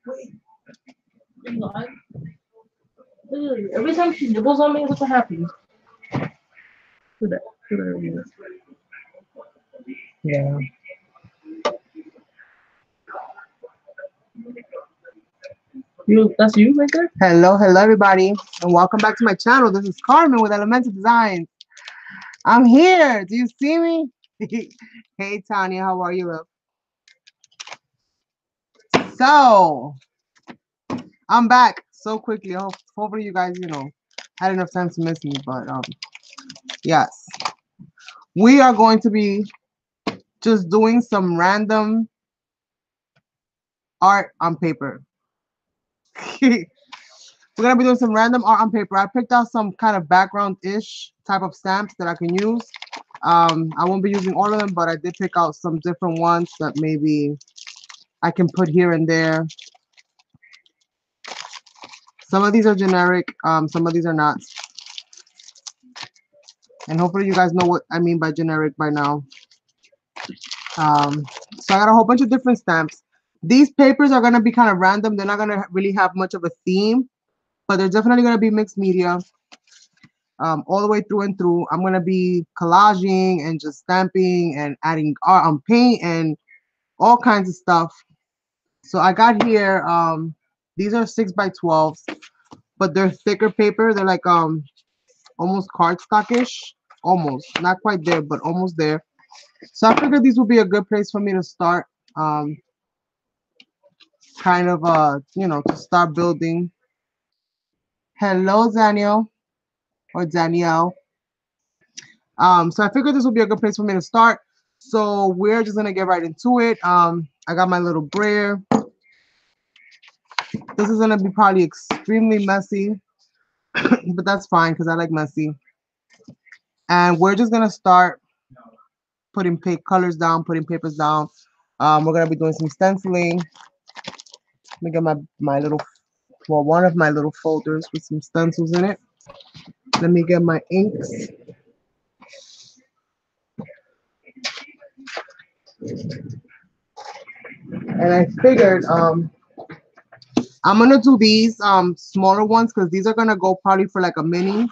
Wait, you lied. Every time she nibbles on me, what happens? Look at that. Look at her. Yeah. That's you right there? Hello, hello everybody, and welcome back to my channel. This is Carmen with Elemental Designs. I'm here. Do you see me? Hey Tanya, how are you, love? So, I'm back so quickly. Hopefully you guys, had enough time to miss me, but yes. We are going to be just doing some random art on paper. We're gonna be doing some random art on paper. I picked out some kind of background-ish type of stamps that I can use. I won't be using all of them, but I did pick out some different ones that maybe I can put here and there. Some of these are generic, some of these are not. And hopefully you guys know what I mean by generic by now. So I got a whole bunch of different stamps. These papers are gonna be kind of random. They're not gonna really have much of a theme, but they're definitely gonna be mixed media. All the way through and through. I'm gonna be collaging and just stamping and adding art on paint and all kinds of stuff. So I got here, these are 6x12s, but they're thicker paper. They're like almost cardstockish, almost not quite there, but almost there. So I figured these would be a good place for me to start, kind of to start building. Hello, Daniel or Danielle. So I figured this would be a good place for me to start. So we're just gonna get right into it. I got my little brayer. This is gonna be probably extremely messy, but that's fine because I like messy. And we're just gonna start putting colors down, putting papers down. We're gonna be doing some stenciling. Let me get my little, well, one of my little folders with some stencils in it. Let me get my inks. And I figured I'm gonna do these smaller ones because these are gonna go probably for like a mini.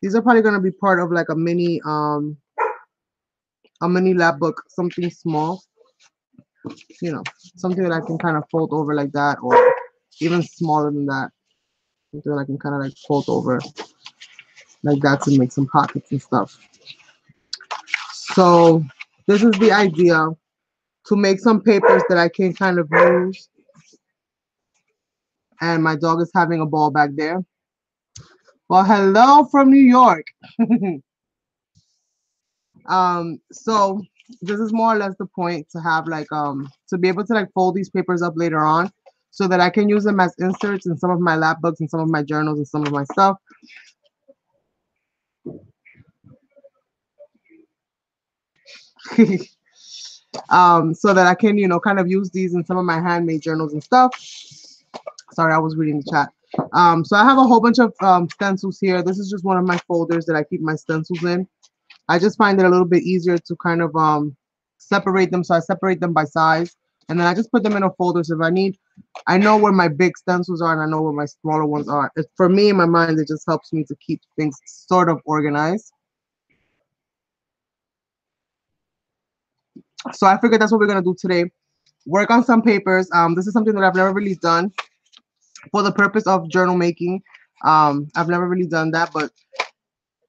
These are probably gonna be part of like a mini lap book, something small, something that I can kind of fold over like that, or even smaller than that. Something that I can kind of like fold over like that to make some pockets and stuff. So this is the idea, to make some papers that I can kind of use. And my dog is having a ball back there. Well, hello from New York. So this is more or less the point, to have like to be able to like fold these papers up later on so that I can use them as inserts in some of my lap books and some of my journals and some of my stuff. So that I can, kind of use these in some of my handmade journals and stuff. Sorry, I was reading the chat. So I have a whole bunch of stencils here. This is just one of my folders that I keep my stencils in. I just find it a little bit easier to kind of separate them. So I separate them by size, and then I just put them in a folder. So if I need, I know where my big stencils are and I know where my smaller ones are. For me, in my mind, it just helps me to keep things sort of organized. So I figured that's what we're gonna do today. Work on some papers. This is something that I've never really done for the purpose of journal making. I've never really done that, but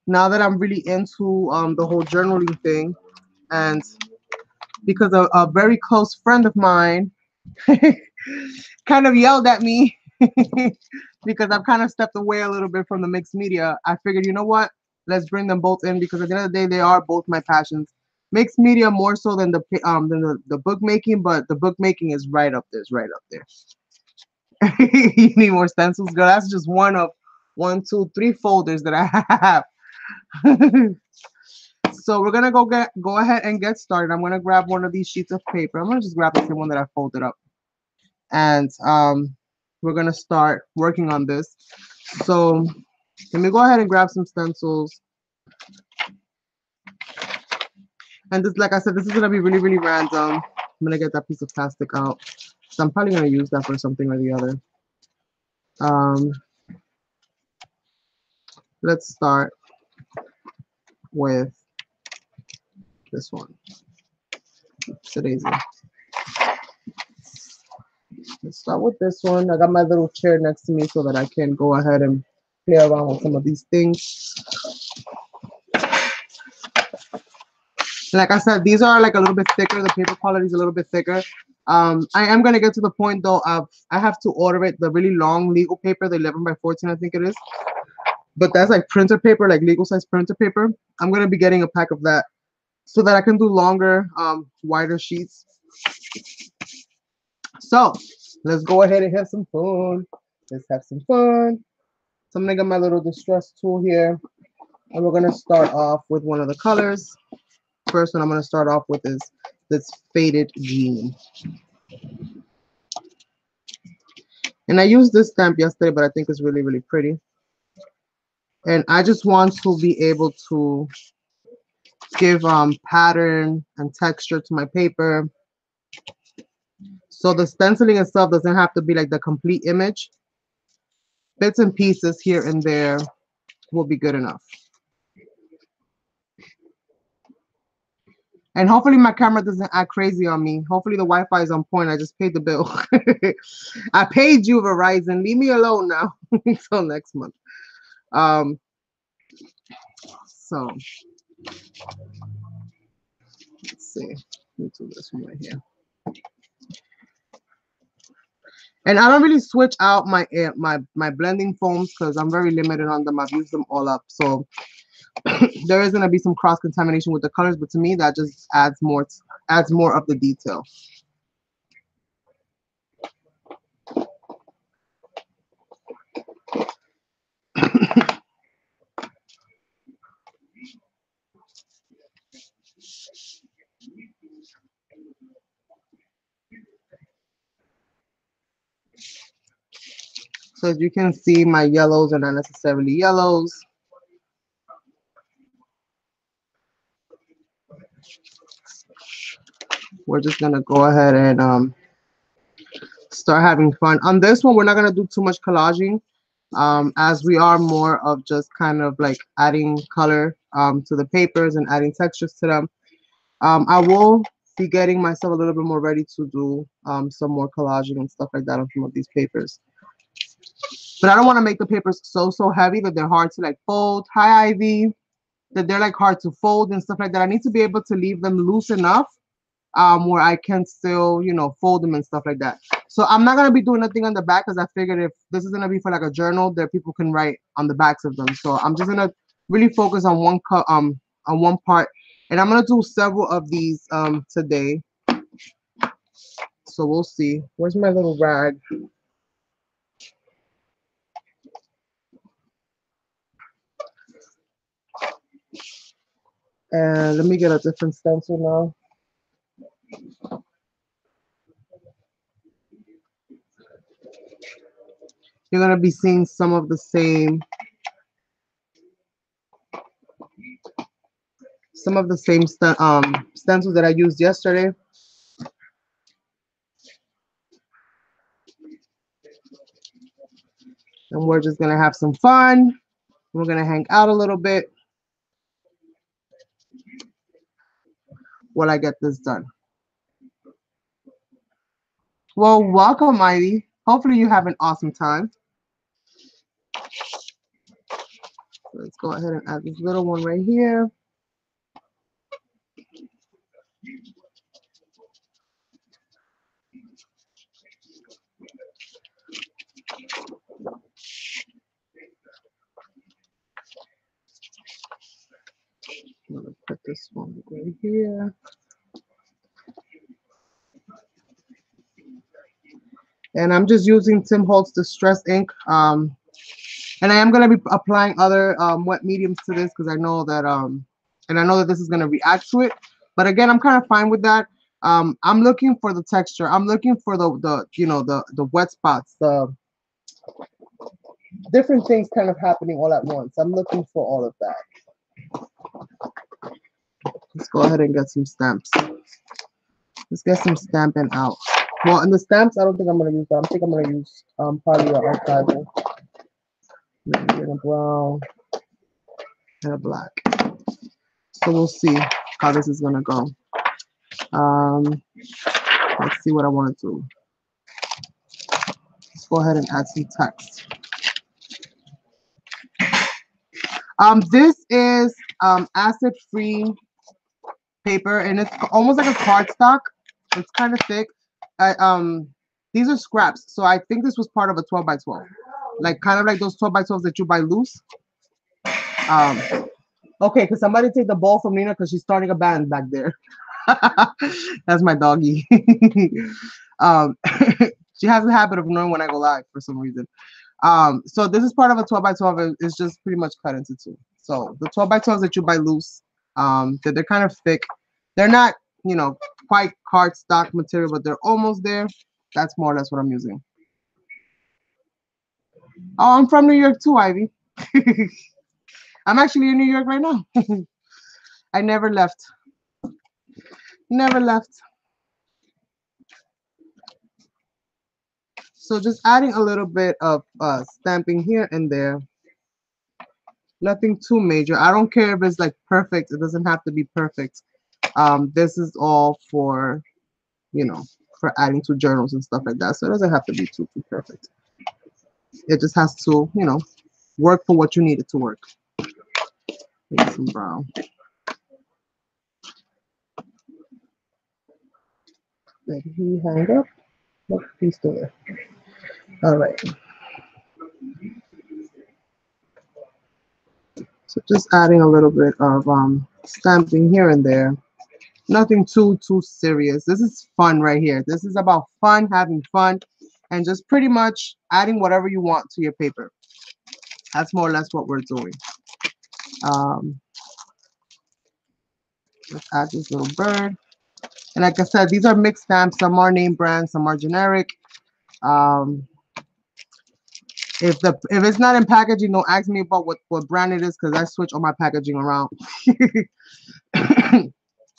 now that I'm really into the whole journaling thing, and because a very close friend of mine kind of yelled at me because I've kind of stepped away a little bit from the mixed media, I figured, you know what? Let's bring them both in, because at the end of the day, they are both my passions. Mixed media more so than the bookmaking, but the bookmaking is right up there. It's right up there. You need more stencils, girl. That's just one of 1, 2, 3 folders that I have. So we're gonna go ahead and get started. I'm gonna grab one of these sheets of paper. I'm gonna just grab the same one that I folded up, and we're gonna start working on this. So let me go ahead and grab some stencils. And this, like I said, this is gonna be really, really random. I'm gonna get that piece of plastic out. So I'm probably going to use that for something or the other. Let's start with this one. Today's Let's start with this one. I got my little chair next to me so that I can go ahead and play around with some of these things. Like I said, these are like a little bit thicker. The paper quality is a little bit thicker. I am going to get to the point though of I have to order it, the really long legal paper, the 11 by 14 I think it is. But that's like printer paper, like legal size printer paper. I'm going to be getting a pack of that so that I can do longer, wider sheets. So let's go ahead and have some fun. Let's have some fun. So I'm going to get my little distress tool here. And we're going to start off with one of the colors. First one I'm going to start off with is this faded green. And I used this stamp yesterday, but I think it's really, really pretty. And I just want to be able to give pattern and texture to my paper. So the stenciling itself doesn't have to be like the complete image. Bits and pieces here and there will be good enough. And hopefully my camera doesn't act crazy on me. Hopefully the Wi-Fi is on point. I just paid the bill. I paid you, Verizon. Leave me alone now until next month. So let's see. Let me do this one right here. And I don't really switch out my blending foams because I'm very limited on them. I've used them all up. So there is going to be some cross contamination with the colors, but to me that just adds more of the detail. So as you can see, my yellows are not necessarily yellows. We're just going to go ahead and start having fun. On this one, we're not going to do too much collaging, as we are more of just kind of like adding color to the papers and adding textures to them. I will be getting myself a little bit more ready to do some more collaging and stuff like that on some of these papers. But I don't want to make the papers so heavy that they're hard to like fold. Hi, Ivy. That they're like hard to fold and stuff like that. I need to be able to leave them loose enough where I can still, you know, fold them and stuff like that. So I'm not gonna be doing nothing on the back because I figured if this is gonna be for like a journal, that people can write on the backs of them. So I'm just gonna really focus on one part, and I'm gonna do several of these today. So we'll see. Where's my little rag? And let me get a different stencil now. You're gonna be seeing some of the same stencils that I used yesterday. And we're just gonna have some fun. We're gonna hang out a little bit while I get this done. Well, welcome, Ivy. Hopefully you have an awesome time. Let's go ahead and add this little one right here. I'm gonna put this one right here. And I'm just using Tim Holtz Distress ink. And I am gonna be applying other wet mediums to this because I know that and I know that this is gonna react to it. But again, I'm kind of fine with that. I'm looking for the texture. I'm looking for the you know the wet spots, the different things kind of happening all at once. I'm looking for all of that. Let's go ahead and get some stamps. Let's get some stamping out. Well, in the stamps, I don't think I'm gonna use that. I think I'm gonna use probably an archival. Maybe in a brown and a black. So we'll see how this is gonna go. Um, let's see what I want to do. Let's go ahead and add some text. This is acid-free paper, and it's almost like a cardstock. It's kind of thick. These are scraps, so I think this was part of a 12 by 12, like kind of like those 12 by 12s that you buy loose. Okay, because somebody take the ball from Nina because she's starting a band back there. That's my doggy. She has a habit of knowing when I go live for some reason. So this is part of a 12 by 12. It's just pretty much cut into two. So the 12 by 12s that you buy loose, they're kind of thick. They're not, you know, quite cardstock material, but they're almost there. That's more or less what I'm using. Oh, I'm from New York too, Ivy. I'm actually in New York right now. I never left. Never left. So just adding a little bit of stamping here and there. Nothing too major. I don't care if it's like perfect. It doesn't have to be perfect. This is all for, you know, for adding to journals and stuff like that. So it doesn't have to be too perfect. It just has to, you know, work for what you need it to work. Maybe some brown. Did he hang up? Nope, he's still there. All right. So just adding a little bit of stamping here and there. Nothing too serious. This is fun right here. This is about fun, having fun, and just pretty much adding whatever you want to your paper. That's more or less what we're doing. Let's add this little bird. And like I said, these are mixed stamps. Some are name brands, some are generic. If it's not in packaging, don't ask me about what brand it is because I switch all my packaging around.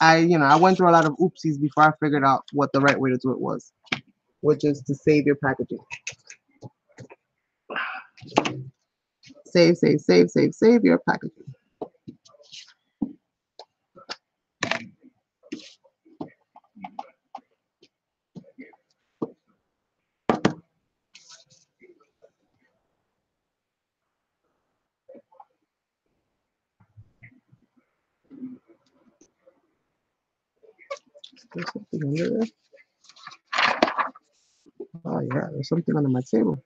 I went through a lot of oopsies before I figured out what the right way to do it was, which is to save your packaging. Save your packaging. There's something under there. Oh yeah, there's something under my table.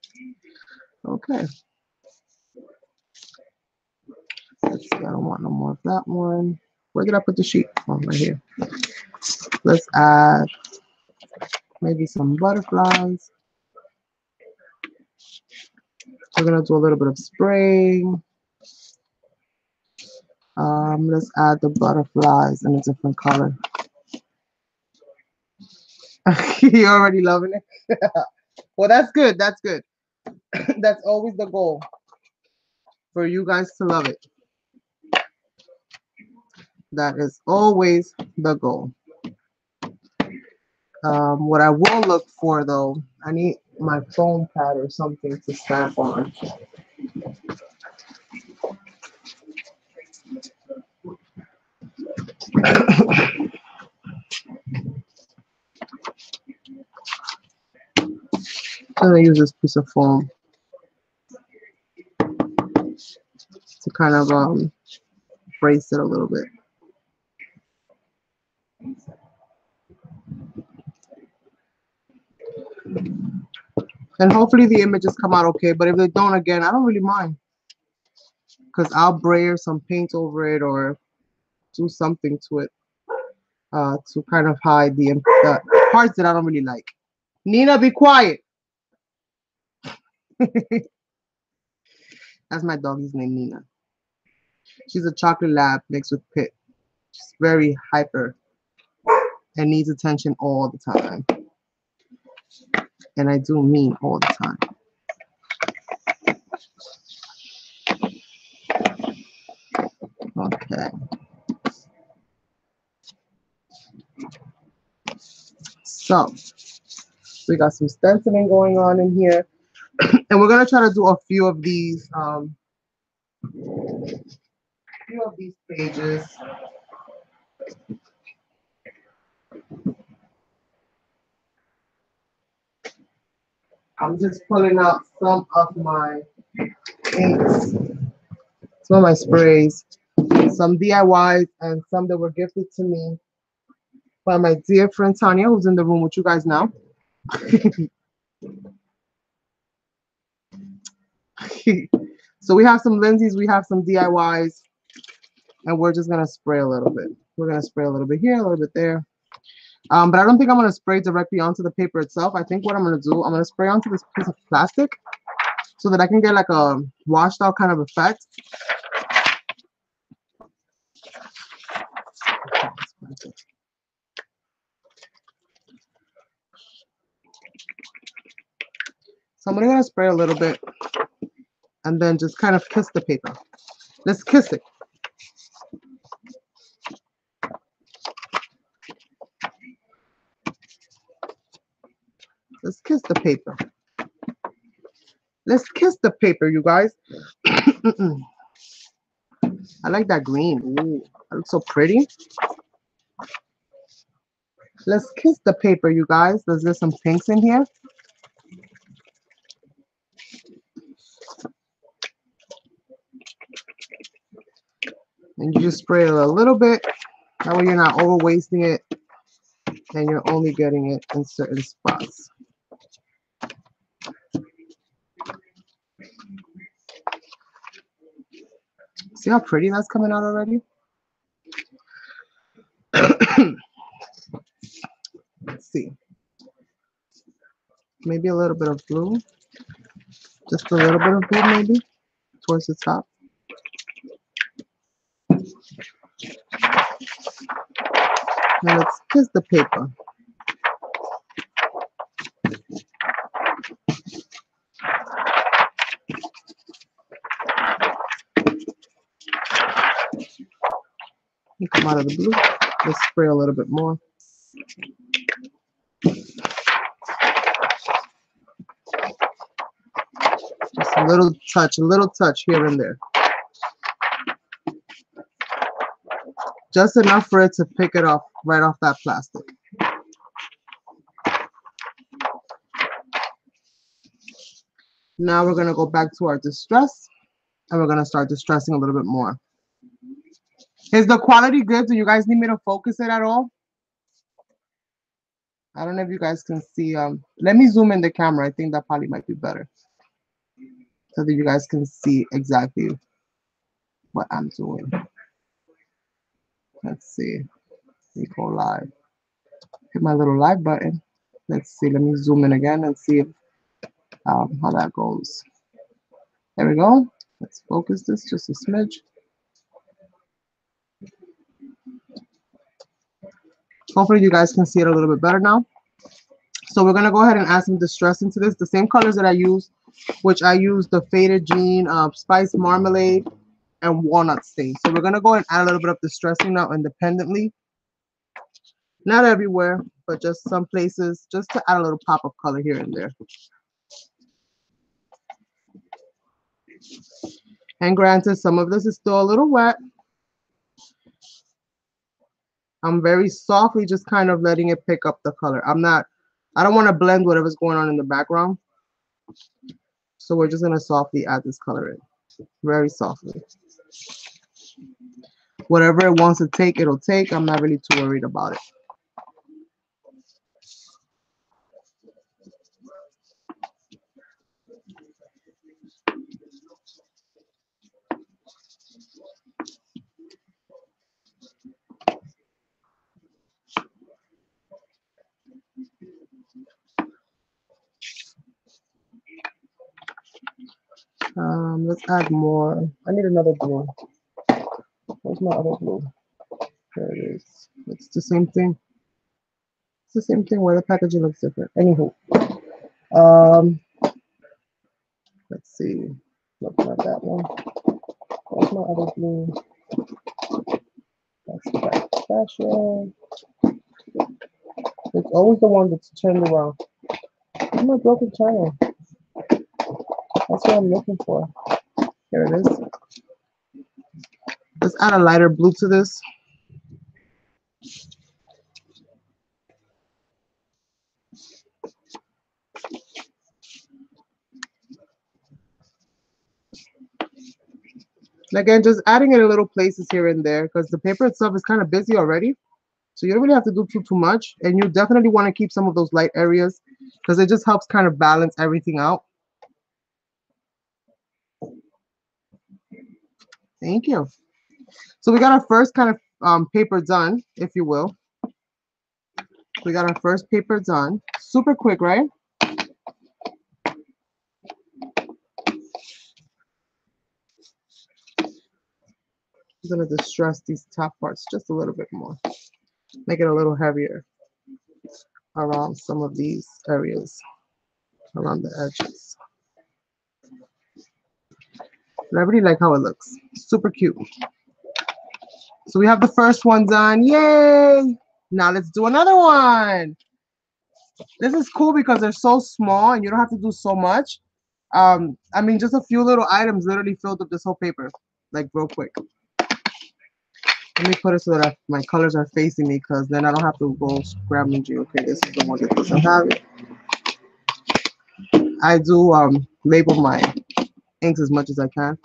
Okay. Let's see, I don't want no more of that one. Where did I put the sheet? Oh, right here. Let's add maybe some butterflies. We're gonna do a little bit of spraying. Let's add the butterflies in a different color. You're already loving it? Well, that's good. That's good. That's always the goal, for you guys to love it. That is always the goal. What I will look for, though, I need my foam pad or something to stamp on. I'm going to use this piece of foam to kind of brace it a little bit. And hopefully the images come out okay, but if they don't, again, I don't really mind, because I'll brayer some paint over it or do something to it to kind of hide the parts that I don't really like. Nina, be quiet. That's my doggy's name, Nina. She's a chocolate lab mixed with pit. She's very hyper and needs attention all the time. And I do mean all the time. Okay. So So we got some stenciling going on in here. And we're gonna try to do a few of these pages. I'm just pulling out some of my inks, some of my sprays, some DIYs, and some that were gifted to me by my dear friend Tanya, who's in the room with you guys now. So we have some Lindsay's, we have some DIYs, and we're just gonna spray a little bit. We're gonna spray a little bit here, a little bit there. But I don't think I'm gonna spray directly onto the paper itself. I think what I'm gonna do, I'm gonna spray onto this piece of plastic so that I can get like a washed out kind of effect. So I'm gonna spray a little bit and then just kind of kiss the paper. Let's kiss it. Let's kiss the paper. Let's kiss the paper, you guys. I like that green. Ooh, that looks so pretty. Let's kiss the paper, you guys. There's some pinks in here. And you just spray it a little bit. That way you're not over wasting it. And you're only getting it in certain spots. See how pretty that's coming out already? Let's see. Maybe a little bit of blue. Just a little bit of blue maybe towards the top. Now let's kiss the paper. You come out of the blue. Let's spray a little bit more. Just a little touch here and there. Just enough for it to pick it off right off that plastic. Now we're going to go back to our distress and we're going to start distressing a little bit more. Is the quality good? Do you guys need me to focus it at all? I don't know if you guys can see. Let me zoom in the camera. I think that probably might be better, so that you guys can see exactly what I'm doing. Let's see. Let me go live. Hit my little live button. Let's see. Let me zoom in again and see if, how that goes. There we go. Let's focus this just a smidge. Hopefully you guys can see it a little bit better now. So we're going to go ahead and add some distress into this. The same colors that I used, which I used the Faded Jean, Spice Marmalade, and Walnut Stain. So we're going to go and add a little bit of distressing now independently. Not everywhere, but just some places, just to add a little pop of color here and there. And granted, some of this is still a little wet. I'm very softly just kind of letting it pick up the color. I don't want to blend whatever's going on in the background. So we're just going to softly add this color in. Very softly. Whatever it wants to take, it'll take. I'm not really too worried about it. Let's add more. I need another blue. Where's my other blue? There it is. It's the same thing. It's the same thing where the packaging looks different. Anywho. Let's see. Nope, not that one. Where's my other blue? That's that special. It's always the one that's turned around. Where's my broken channel? That's what I'm looking for. Here it is. Let's add a lighter blue to this. And again, just adding it in little places here and there because the paper itself is kind of busy already. So you don't really have to do too much. And you definitely want to keep some of those light areas because it just helps kind of balance everything out. Thank you. So we got our first kind of paper done, if you will. We got our first paper done. Super quick, right? I'm going to distress these top parts just a little bit more. Make it a little heavier around some of these areas, around the edges. And I really like how it looks. Super cute. So we have the first one done. Yay! Now let's do another one. This is cool because they're so small and you don't have to do so much. I mean, just a few little items literally filled up this whole paper, like real quick. Let me put it so that my colors are facing me because then I don't have to go scrambling. Okay, this is the one that doesn't have it. I do label my inks as much as I can.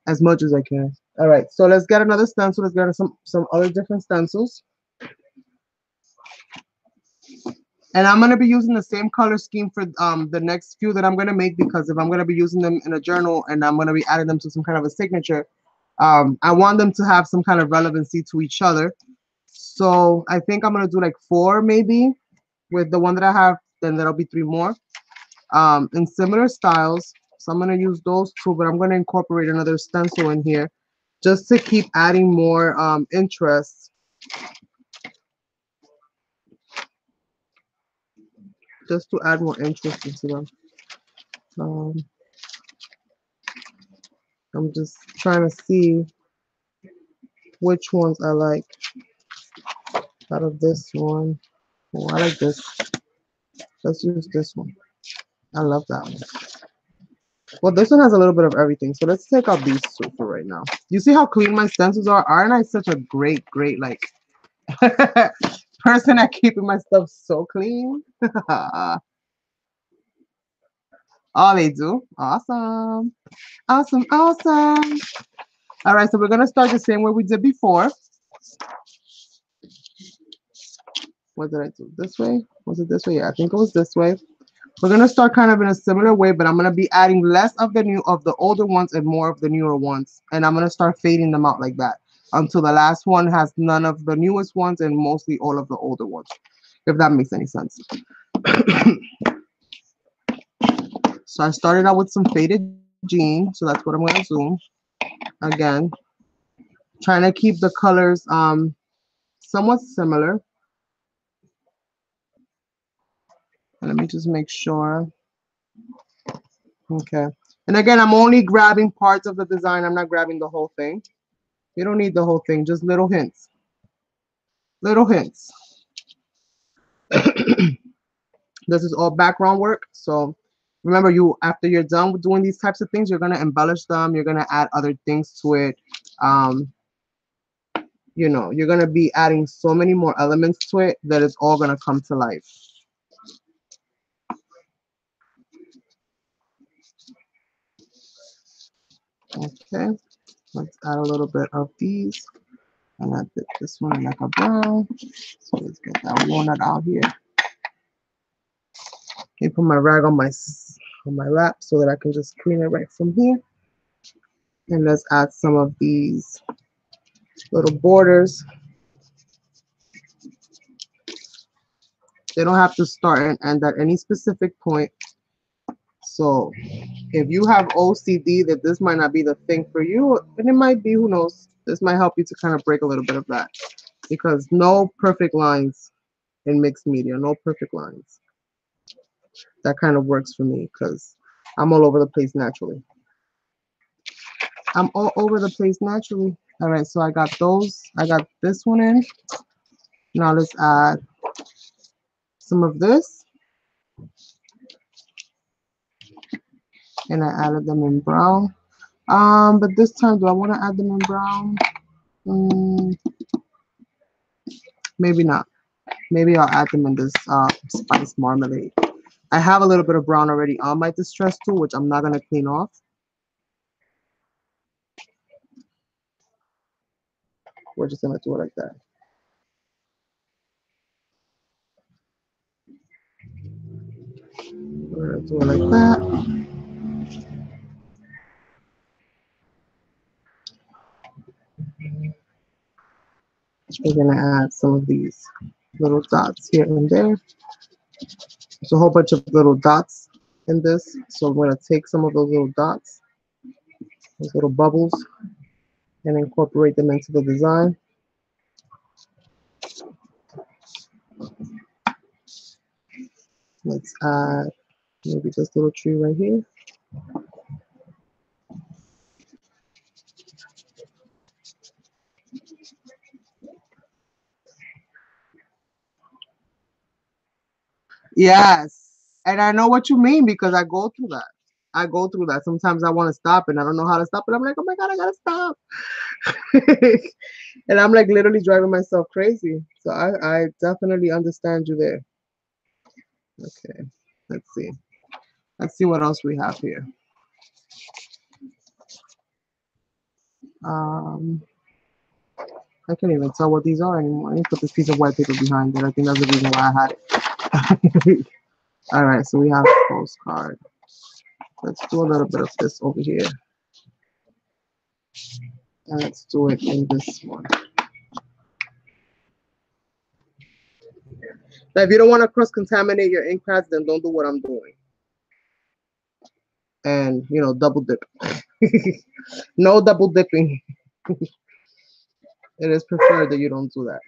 As much as I can. All right, so let's get another stencil. Let's get some other different stencils. And I'm going to be using the same color scheme for the next few that I'm going to make because if I'm going to be using them in a journal and I'm going to be adding them to some kind of a signature, I want them to have some kind of relevancy to each other. So I think I'm going to do like 4 maybe with the one that I have. Then there'll be 3 more in similar styles. So I'm going to use those 2, but I'm going to incorporate another stencil in here just to keep adding more interest. Just to add more interest into them. I'm just trying to see which ones I like out of this one. Oh, I like this. Let's use this one. I love that one. Well, this one has a little bit of everything. So let's take out these 2 for right now. You see how clean my stencils are? Aren't I such a great, like, person at keeping my stuff so clean? Oh, they do? Awesome. Awesome, awesome. All right, so we're going to start the same way we did before. What did I do? This way? Was it this way? Yeah, I think it was this way. We're gonna start kind of in a similar way, but I'm gonna be adding less of the older ones and more of the newer ones. And I'm gonna start fading them out like that until the last one has none of the newest ones and mostly all of the older ones, if that makes any sense. So I started out with some faded jean, so that's what I'm gonna zoom. Again, trying to keep the colors somewhat similar. And let me just make sure. Okay. And again, I'm only grabbing parts of the design. I'm not grabbing the whole thing. You don't need the whole thing, just little hints. Little hints. This is all background work. So remember, after you're done with doing these types of things, you're gonna embellish them. You're gonna add other things to it. You know, you're gonna be adding so many more elements to it that it's all gonna come to life. Okay, let's add a little bit of these. And I did this one like a brown. So let's get that walnut out here. Okay, put my rag on my lap so that I can just clean it right from here. And let's add some of these little borders. They don't have to start and end at any specific point. So if you have OCD, that this might not be the thing for you, and it might be, who knows? This might help you to kind of break a little bit of that, because no perfect lines in mixed media, no perfect lines. That kind of works for me because I'm all over the place naturally. I'm all over the place naturally. All right, so I got those. I got this one in. Now let's add some of this. and I added them in brown. But this time, do I want to add them in brown? Maybe not. Maybe I'll add them in this spice marmalade. I have a little bit of brown already on my distress tool, which I'm not going to clean off. We're just going to do it like that. We're going to do it like that. We're going to add some of these little dots here and there. There's a whole bunch of little dots in this. So I'm going to take some of those little dots, those little bubbles, and incorporate them into the design. Let's add maybe this little tree right here. Yes. And I know what you mean because I go through that. I go through that. Sometimes I want to stop and I don't know how to stop it. I'm like, oh my God, I gotta stop. And I'm like literally driving myself crazy. So I definitely understand you there. Okay. Let's see. Let's see what else we have here. Um, I can't even tell what these are anymore. I need to put this piece of white paper behind it. I think that's the reason why I had it. All right, so we have postcard. Let's do a little bit of this over here. And let's do it in this one. Now, if you don't want to cross-contaminate your ink pads, then don't do what I'm doing. And, you know, double dip. No double dipping. It is preferred that you don't do that.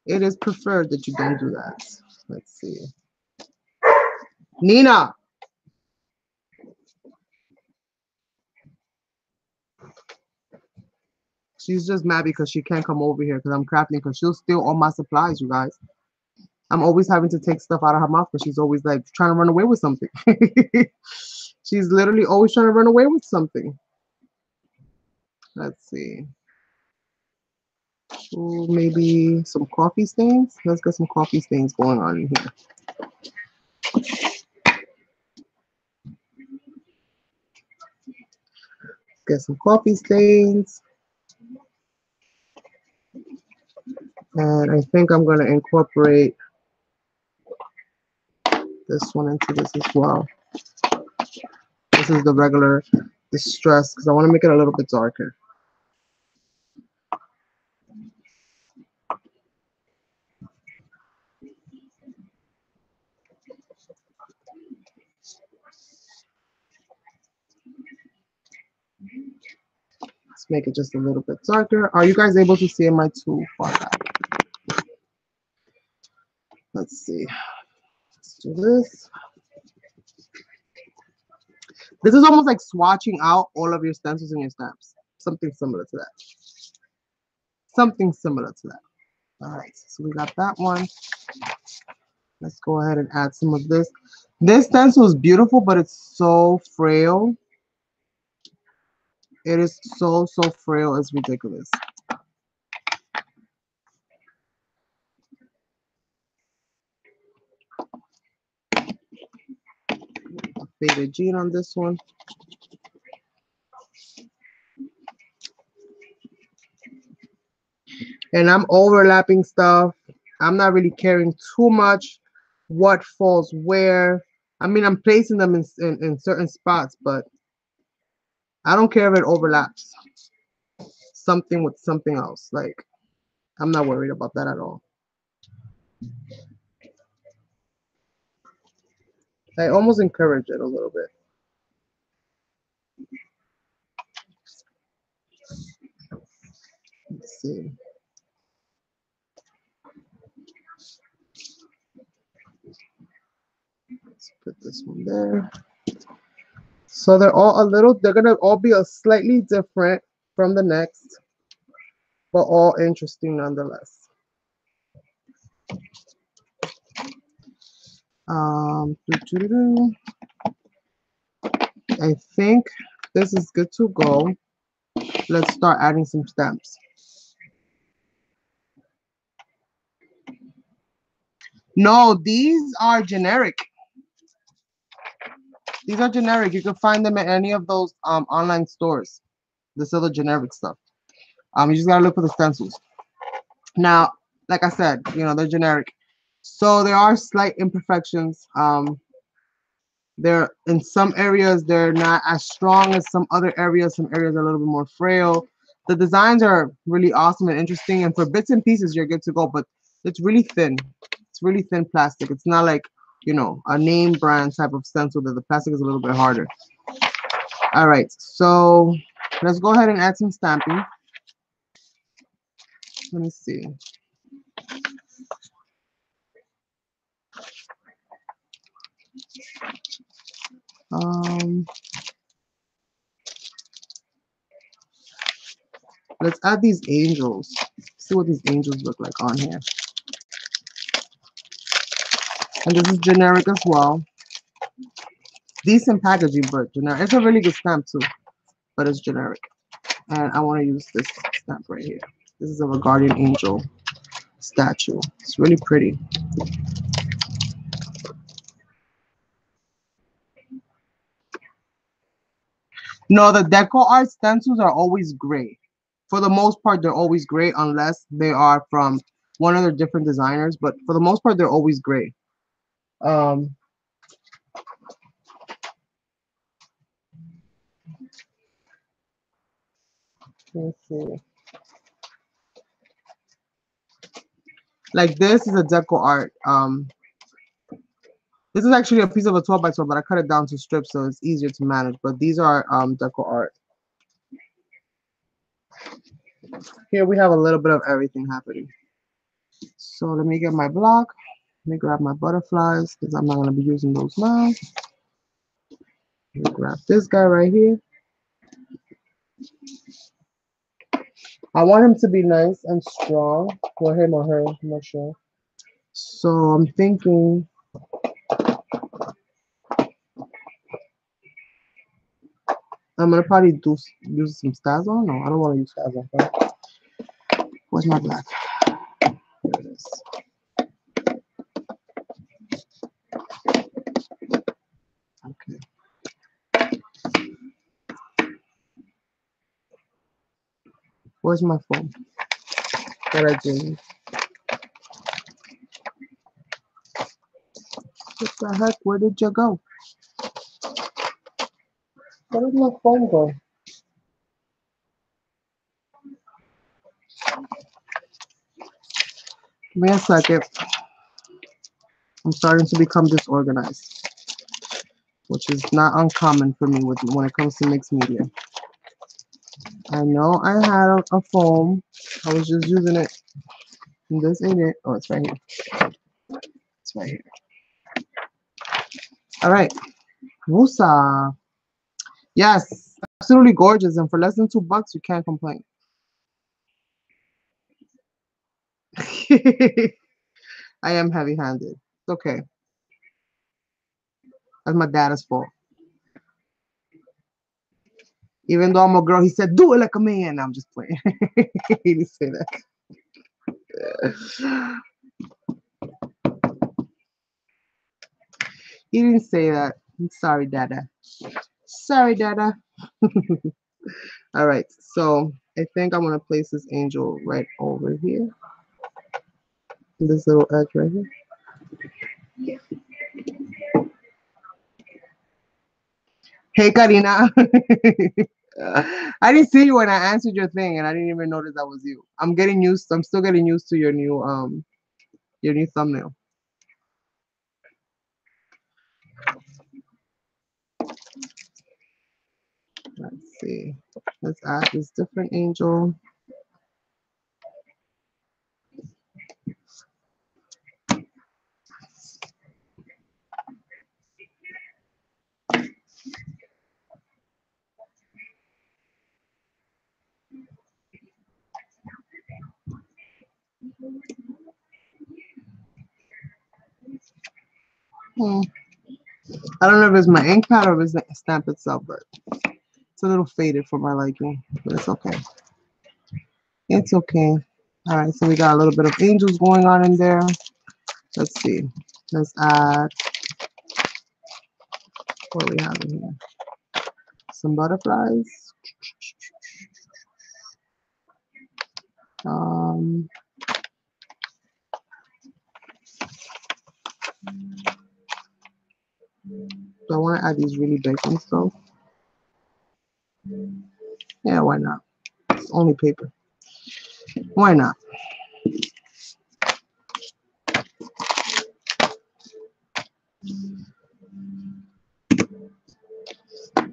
It is preferred that you don't do that. Let's see. Nina! She's just mad because she can't come over here because I'm crafting because she'll steal all my supplies, you guys. I'm always having to take stuff out of her mouth because she's always like trying to run away with something. She's literally always trying to run away with something. Let's see. Ooh, maybe some coffee stains. Let's get some coffee stains going on in here. Get some coffee stains. And I think I'm going to incorporate this one into this as well. This is the regular distress because I want to make it a little bit darker. Let's make it just a little bit darker. Are you guys able to see? Am I too far back? Let's see. Let's do this. This is almost like swatching out all of your stencils and your stamps. Something similar to that. Something similar to that. All right, so we got that one. Let's go ahead and add some of this. This stencil is beautiful, but it's so frail. It is so frail. It's ridiculous. Faded jean on this one. And I'm overlapping stuff. I'm not really caring too much what falls where. I mean, I'm placing them in certain spots, but I don't care if it overlaps something with something else. Like, I'm not worried about that at all. I almost encourage it a little bit. Let's see. Let's put this one there. So they're gonna all be a slightly different from the next, but all interesting nonetheless. Doo-doo-doo-doo. I think this is good to go. Let's start adding some stamps. No, these are generic. These are generic. You can find them at any of those online stores. This other generic stuff. You just gotta look for the stencils. Now, like I said, they're generic. So there are slight imperfections. They're in some areas they're not as strong as some other areas. Some areas are a little bit more frail. The designs are really awesome and interesting, and for bits and pieces you're good to go. But it's really thin. It's really thin plastic. It's not like a name brand type of stencil that the plastic is a little bit harder. All right, so let's go ahead and add some stamping. Let me see. Um, let's add these angels. See what these angels look like on here. And this is generic as well. Decent packaging, but generic. It's a really good stamp too, but it's generic. And I want to use this stamp right here. This is of a guardian angel statue. It's really pretty. No, the deco art stencils are always gray. For the most part, they're always gray unless they are from one of the different designers. But for the most part, they're always gray. Um, let's see. Like this is a deco art. This is actually a piece of a 12 by 12, but I cut it down to strips so it's easier to manage. But these are deco art. Here we have a little bit of everything happening. So let me get my block. Let me grab my butterflies because I'm not going to be using those now. Let me grab this guy right here. I want him to be nice and strong. Or him or her, I'm not sure. So I'm thinking I'm going to probably use some Stazon. No, I don't want to use Stazon. Right? Where's my black? There it is. Okay. Where's my phone? That I did. What the heck? Where did you go? Where did my phone go? Give me a second. I'm starting to become disorganized, which is not uncommon for me when it comes to mixed media. I know I had a foam. I was just using it. And this ain't it. Oh, it's right here. It's right here. All right. Musa. Yes. Absolutely gorgeous. And for less than $2, you can't complain. I am heavy handed. It's okay. That's my dad's fault. Even though I'm a girl, he said, do it like a man. I'm just playing. He didn't say that. He didn't say that. I'm sorry, Dada. Sorry, Dada. All right. So I think I'm going to place this angel right over here. This little edge right here. Hey, Karina. I didn't see you when I answered your thing, and I didn't even notice that was you. I'm still getting used to your new thumbnail. Let's see. Let's add this different angel. Hmm. I don't know if it's my ink pad or if it's the stamp itself, but it's a little faded for my liking. But it's okay. It's okay. All right, so we got a little bit of angels going on in there. Let's see. Let's add what we have in here. Some butterflies. Um, do I want to add these really big ones though? Yeah, why not? It's only paper. Why not?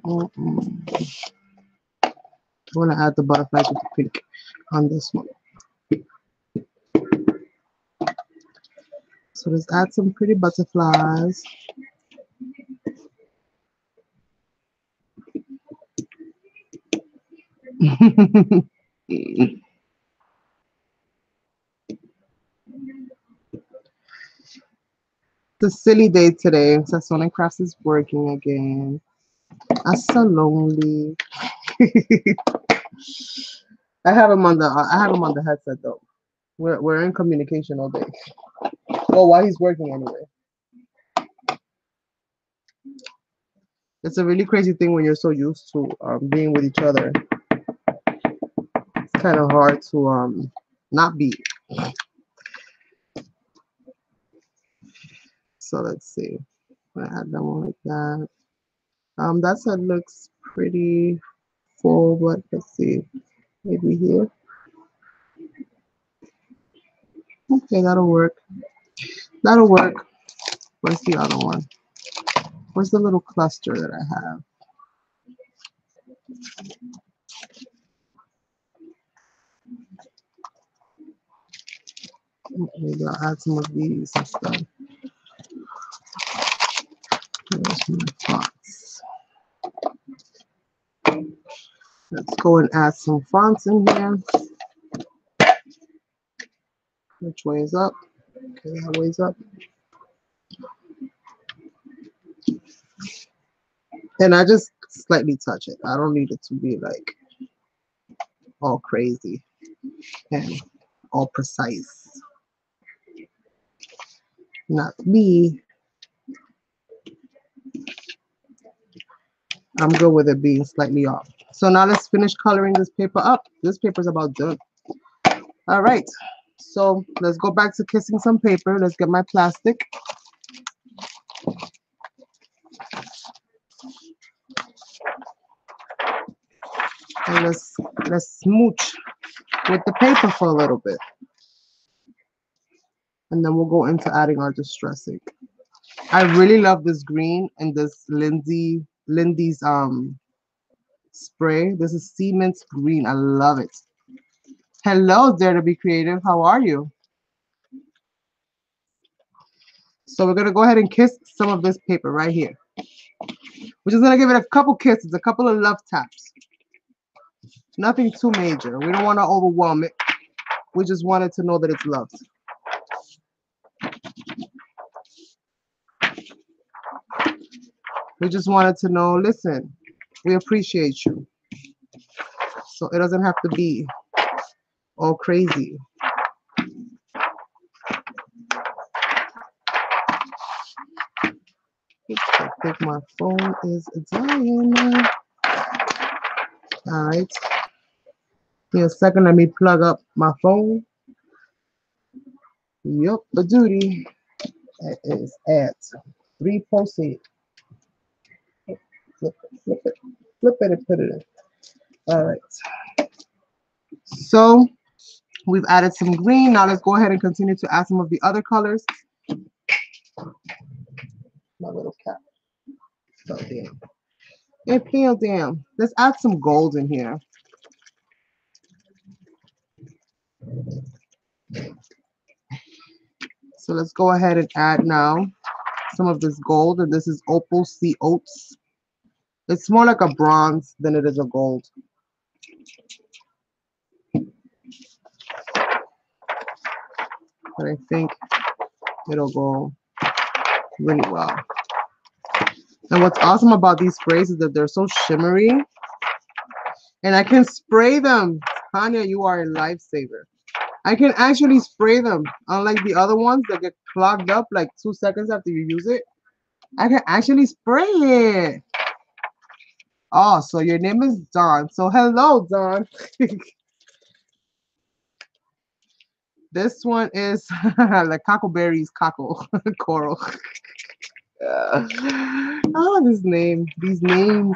I want to add the butterflies with the pink on this one. So let's add some pretty butterflies. It's a silly day today. Sasson and Crafts is working again. I'm so lonely. I have him on the headset though. We're in communication all day. Well, while he's working anyway. It's a really crazy thing when you're so used to being with each other. It's kind of hard to not be. So let's see. I add that one like that. That side looks pretty full, but let's see. Maybe here. Okay, that'll work. That'll work. Where's the other one? Where's the little cluster that I have? Maybe I'll add some of these instead. There's my fonts. Let's go and add some fonts in here. Which way is up? Okay, that way's up. And I just slightly touch it. I don't need it to be like all crazy and all precise. Not me. I'm good with it being slightly off. So now let's finish coloring this paper up. This paper is about done. All right. So let's go back to kissing some paper. Let's get my plastic. And let's smooch with the paper for a little bit. And then we'll go into adding our distress ink. I really love this green and this Lindy's spray. This is Siemens green. I love it. Hello, Dare to Be Creative. How are you? So we're gonna go ahead and kiss some of this paper right here. We're just gonna give it a couple kisses, a couple of love taps. Nothing too major. We don't want to overwhelm it. We just wanted to know that it's loved. We just wanted to know, listen, we appreciate you. So it doesn't have to be all crazy. I think my phone is dying. All right. Give me a second. Let me plug up my phone. Yep, the duty. It is at 3 flip it and put it in. All right. So we've added some green. Now let's go ahead and continue to add some of the other colors. My little cat. So damn. It peeled down. Let's add some gold in here. So let's go ahead and add now some of this gold, and this is Opal Sea Oats. It's more like a bronze than it is a gold. But I think it'll go really well. And what's awesome about these sprays is that they're so shimmery, and I can spray them. Tanya, you are a lifesaver. I can actually spray them, unlike the other ones that get clogged up like 2 seconds after you use it. I can actually spray it. Oh, so your name is Dawn. So hello, Dawn. This one is like cockleberries, cockle, coral. Oh, this name, these names,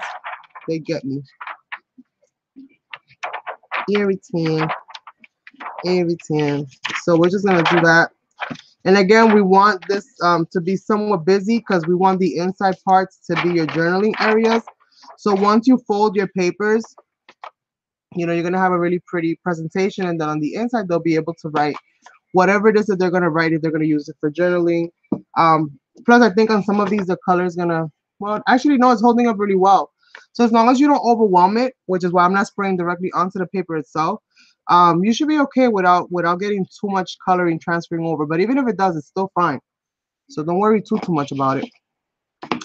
they get me. Irritant, irritant. So we're just gonna do that. And again, we want this to be somewhat busy because we want the inside parts to be your journaling areas. So once you fold your papers, you know, you're gonna have a really pretty presentation, and then on the inside they'll be able to write whatever it is that they're gonna write if they're gonna use it for journaling. Plus, I think on some of these the color is gonna, well, actually no, it's holding up really well. So as long as you don't overwhelm it, which is why I'm not spraying directly onto the paper itself, you should be okay without getting too much coloring transferring over. But even if it does, it's still fine. So don't worry too much about it.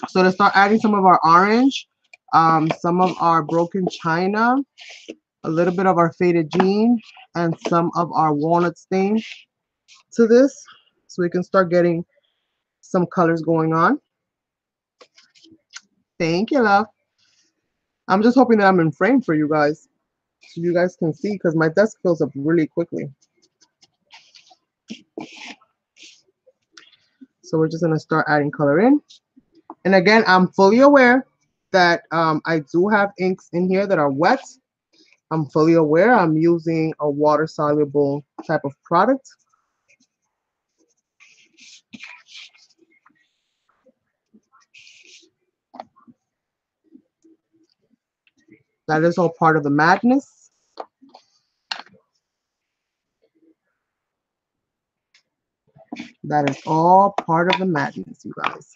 So to start adding some of our orange, some of our broken china, a little bit of our faded jean, and some of our walnut stain to this, so we can start getting some colors going on. Thank you, love. I'm just hoping that I'm in frame for you guys, so you guys can see, because my desk fills up really quickly. So we're just gonna start adding color in. And again, I'm fully aware that I do have inks in here that are wet. I'm fully aware I'm using a water-soluble type of product. That is all part of the madness. That is all part of the madness, you guys.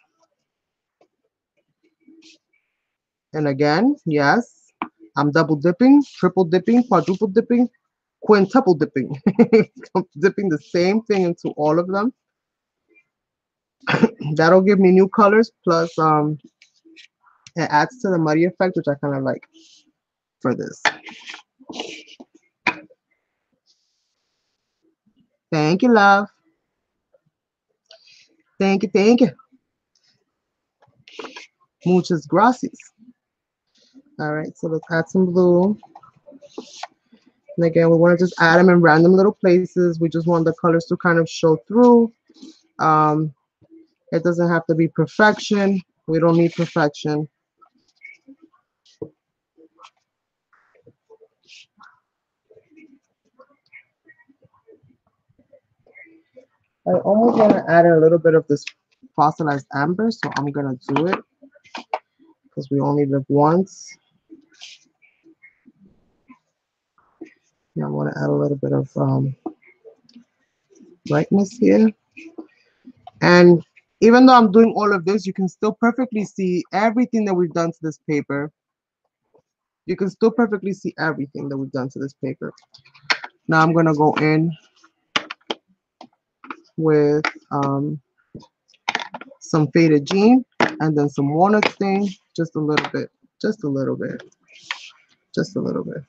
And again, yes, I'm double dipping, triple dipping, quadruple dipping, quintuple dipping. I'm dipping the same thing into all of them. That'll give me new colors, plus it adds to the muddy effect, which I kind of like for this. Thank you, love. Thank you, thank you. Muchas gracias. All right, so let's add some blue. And again, we want to just add them in random little places. We just want the colors to kind of show through. It doesn't have to be perfection. We don't need perfection. I almost want to add a little bit of this fossilized amber, so I'm going to do it because we only live once. Yeah, I want to add a little bit of brightness here. And even though I'm doing all of this, you can still perfectly see everything that we've done to this paper. You can still perfectly see everything that we've done to this paper. Now I'm going to go in with some faded jean and then some walnut stain, just a little bit, just a little bit, just a little bit.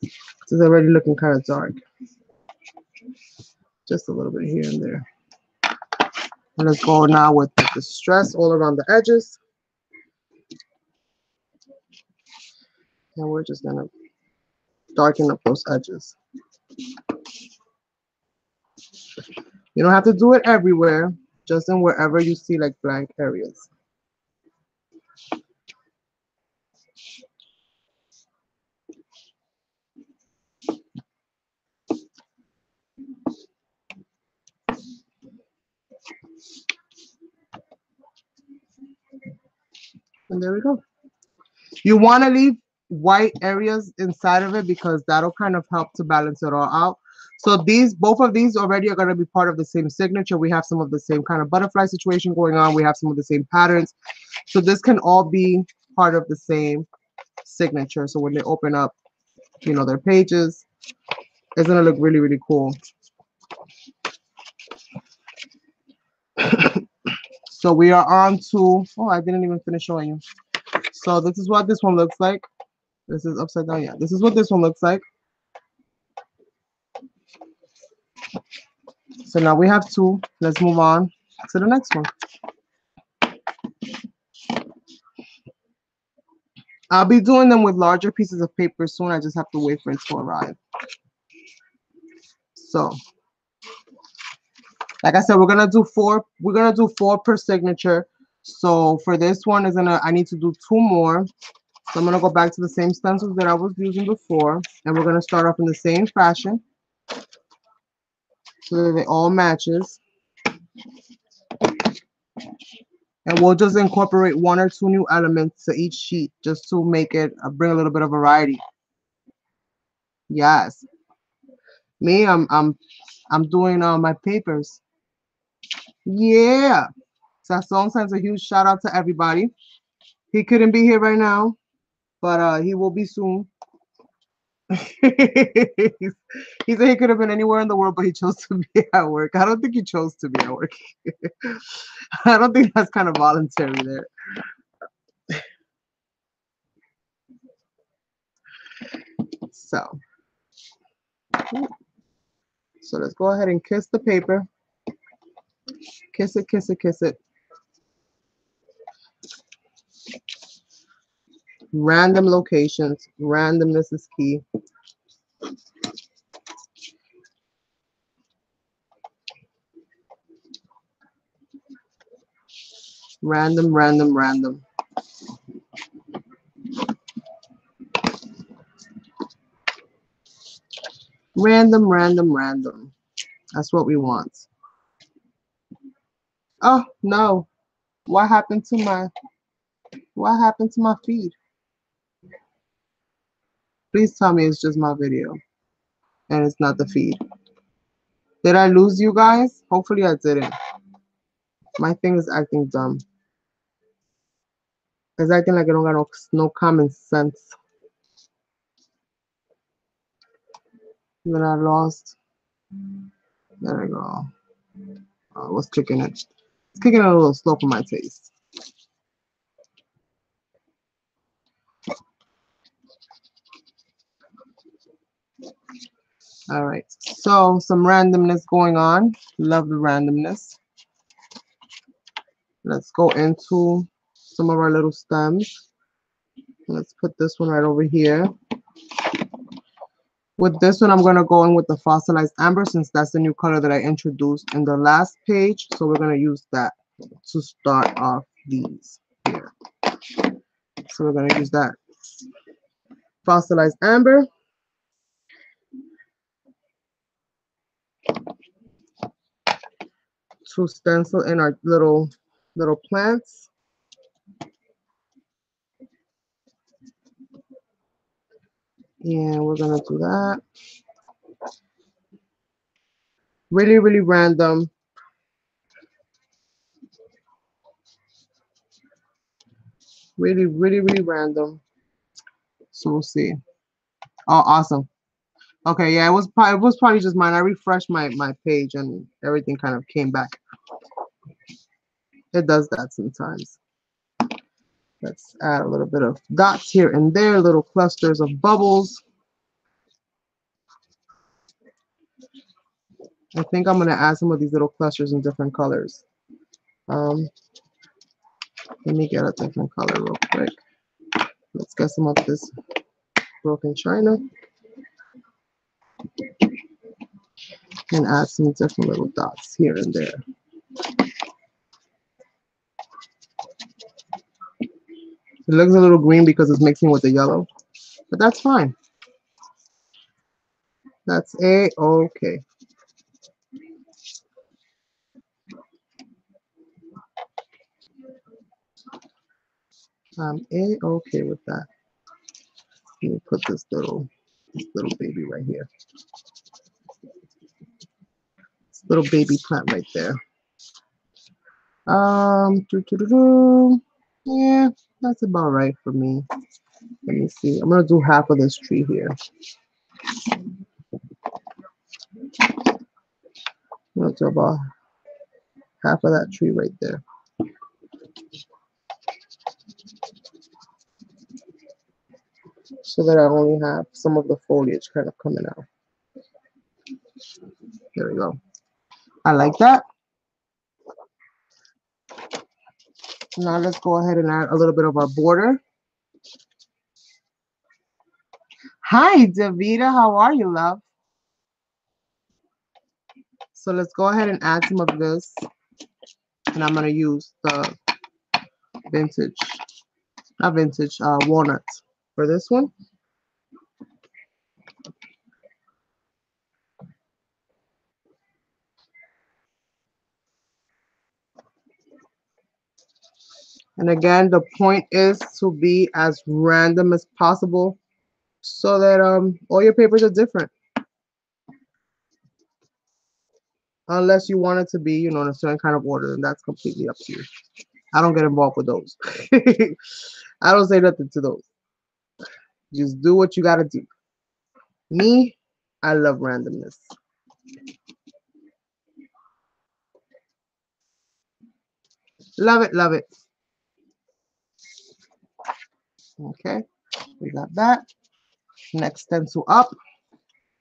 It's already looking kind of dark. Just a little bit here and there. And let's go now with the distress all around the edges. And we're just gonna darken up those edges. You don't have to do it everywhere, just in wherever you see like blank areas. And there we go. You want to leave white areas inside of it because that'll kind of help to balance it all out. So these, both of these already are going to be part of the same signature. We have some of the same kind of butterfly situation going on. We have some of the same patterns. So this can all be part of the same signature. So when they open up, you know, their pages, it's going to look really, really cool. So we are on to, oh, I didn't even finish showing you. So this is what this one looks like. This is upside down. Yeah, this is what this one looks like. So now we have two. Let's move on to the next one. I'll be doing them with larger pieces of paper soon. I just have to wait for it to arrive. So, like I said, we're gonna do four. We're gonna do four per signature. So for this one, I need to do two more. So I'm gonna go back to the same stencils that I was using before, and we're gonna start off in the same fashion, so that it all matches. And we'll just incorporate one or two new elements to each sheet, just to make it bring a little bit of variety. Yes, me, I'm doing my papers. Yeah. Sasson sends a huge shout out to everybody. He couldn't be here right now, but he will be soon. He said he could have been anywhere in the world, but he chose to be at work. I don't think he chose to be at work. I don't think that's kind of voluntary there. So let's go ahead and kiss the paper. Kiss it, kiss it, kiss it. Random locations. Randomness is key. Random, random, random. Random, random, random. That's what we want. Oh, no. What happened to my feed? Please tell me it's just my video and it's not the feed. Did I lose you guys? Hopefully I didn't. My thing is acting dumb. It's acting like I don't got no common sense. Then I lost. There we go. I was kicking it. It's kicking it a little slow for my taste. All right. So some randomness going on. Love the randomness. Let's go into some of our little stems. Let's put this one right over here. With this one, I'm going to go in with the fossilized amber since that's the new color that I introduced in the last page. So we're going to use that to start off these here. So we're going to use that fossilized amber. To stencil in our little plants. And we're going to do that. Really, really random. Really, really, really random. So we'll see. Oh, awesome. Okay, yeah, it was probably just mine. I refreshed my page and everything kind of came back. It does that sometimes. Let's add a little bit of dots here and there, little clusters of bubbles. I think I'm going to add some of these little clusters in different colors. Let me get a different color real quick. Let's get some of this broken china. And add some different little dots here and there. It looks a little green because it's mixing with the yellow, but that's fine. That's A-okay. I'm A-okay with that. Let me put this little baby right here. This little baby plant right there. Yeah, that's about right for me. Let me see. I'm gonna do half of this tree here. I'm gonna do about half of that tree right there. so that I only have some of the foliage kind of coming out. There we go. I like that. Now let's go ahead and add a little bit of our border. Hi, Davida. How are you, love? So let's go ahead and add some of this. And I'm going to use the vintage, not vintage, walnut for this one. And again, the point is to be as random as possible so that all your papers are different. Unless you want it to be, you know, in a certain kind of order, and that's completely up to you. I don't get involved with those. I don't say nothing to those. Just do what you gotta do. Me, I love randomness. Love it, love it. Okay, we got that. Next stencil up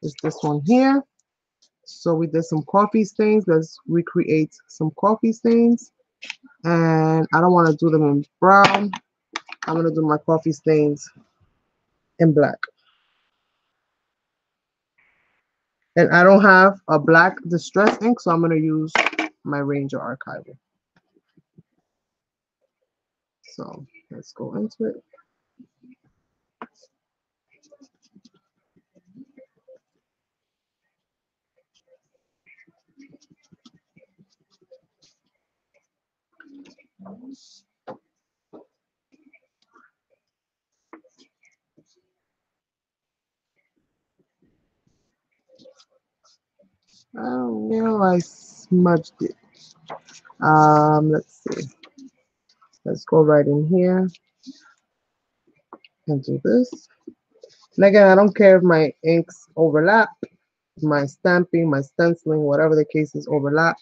is this one here. So we did some coffee stains. Let's recreate some coffee stains. And I don't want to do them in brown. I'm going to do my coffee stains in black. And I don't have a black distress ink, so I'm going to use my Ranger Archival. So let's go into it. Oh no, I smudged it. Let's see. Let's go right in here and do this. And again, I don't care if my inks overlap, my stamping, my stenciling, whatever the case is overlap.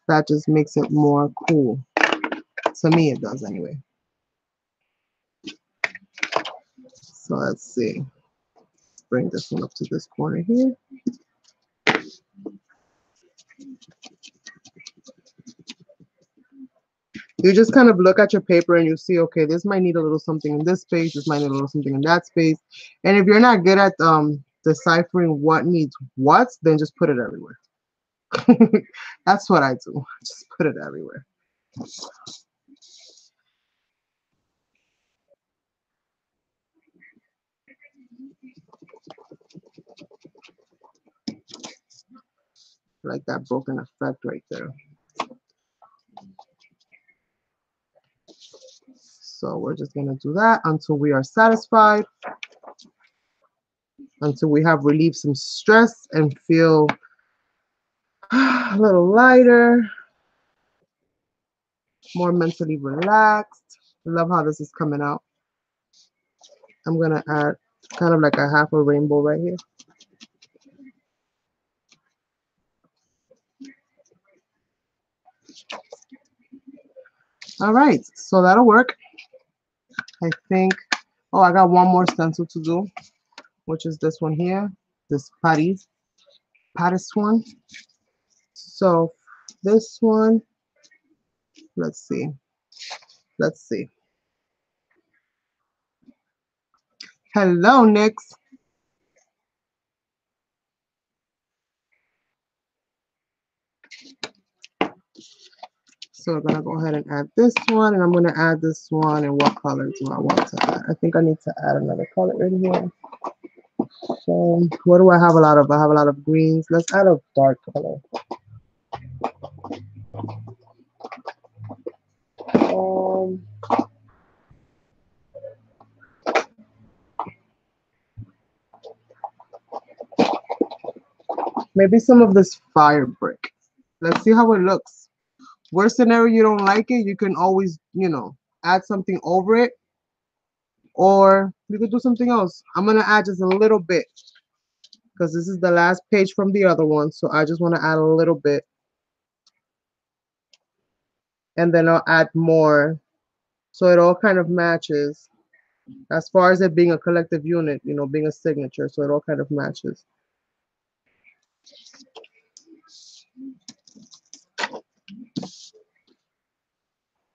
That just makes it more cool. To me, it does anyway. So let's see. Let's bring this one up to this corner here. You just kind of look at your paper and you see, okay, this might need a little something in this space, this might need a little something in that space. And if you're not good at deciphering what needs what, then just put it everywhere. That's what I do. Just put it everywhere. Like that broken effect right there. So we're just going to do that until we are satisfied, until we have relieved some stress and feel a little lighter, more mentally relaxed. I love how this is coming out. I'm going to add kind of like a half a rainbow right here. All right, so that'll work. I think, oh, I got one more stencil to do, which is this one here, this Paris one. So this one, let's see. Let's see. Hello, Nix. So I'm gonna go ahead and add this one, and I'm gonna add this one. And what color do I want to add? I think I need to add another color in here. So what do I have a lot of? I have a lot of greens. Let's add a dark color. Maybe some of this fire brick. Let's see how it looks. Worst scenario, you don't like it, you can always, you know, add something over it, or you could do something else. I'm gonna add just a little bit because this is the last page from the other one, so I just want to add a little bit, and then I'll add more so it all kind of matches. As far as it being a collective unit, you know, being a signature, so it all kind of matches.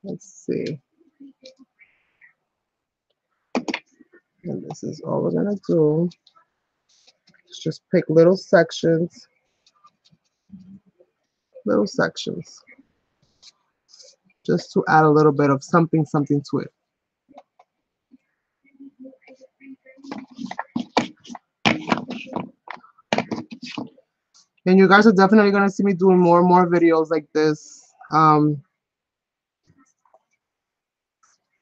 Let's see. And this is all we're gonna do. Let's just pick little sections, just to add a little bit of something to it. And you guys are definitely gonna see me doing more and more videos like this.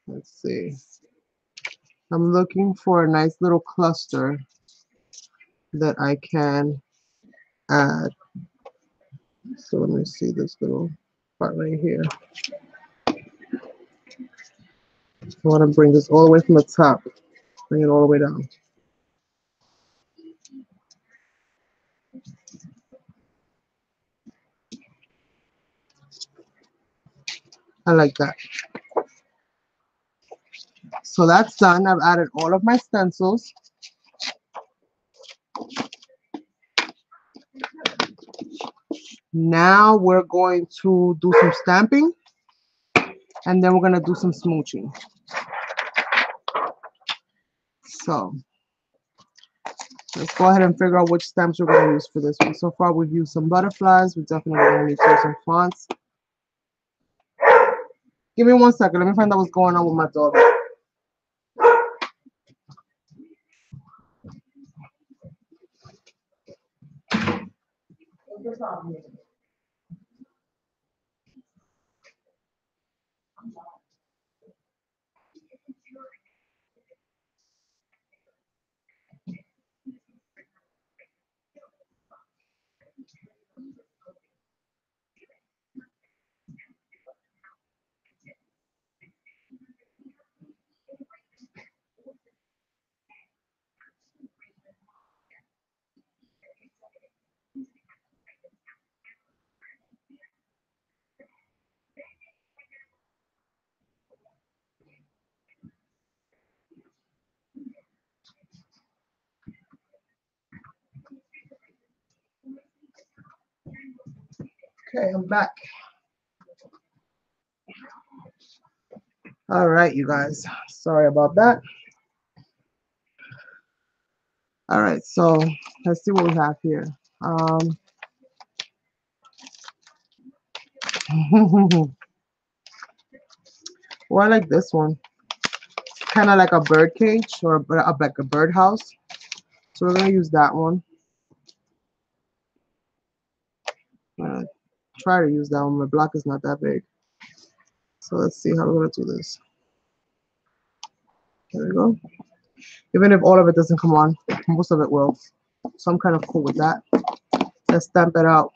Let's see. I'm looking for a nice little cluster that I can add. So let me see this little part right here. I want to bring this all the way from the top, bring it all the way down. I like that. So that's done. I've added all of my stencils. Now we're going to do some stamping, and then we're going to do some smooching. So let's go ahead and figure out which stamps we're going to use for this one. So far, we've used some butterflies. We're definitely going to need to use some fonts. Give me 1 second. Let me find out what's going on with my daughter. Okay, I'm back. All right, you guys. Sorry about that. All right, so let's see what we have here. Well, I like this one. Kind of like a bird cage or like a birdhouse. So we're gonna use that one. Try to use that one. My block is not that big. So let's see how we're gonna do this. There we go. Even if all of it doesn't come on, most of it will. So I'm kind of cool with that. Let's stamp it out.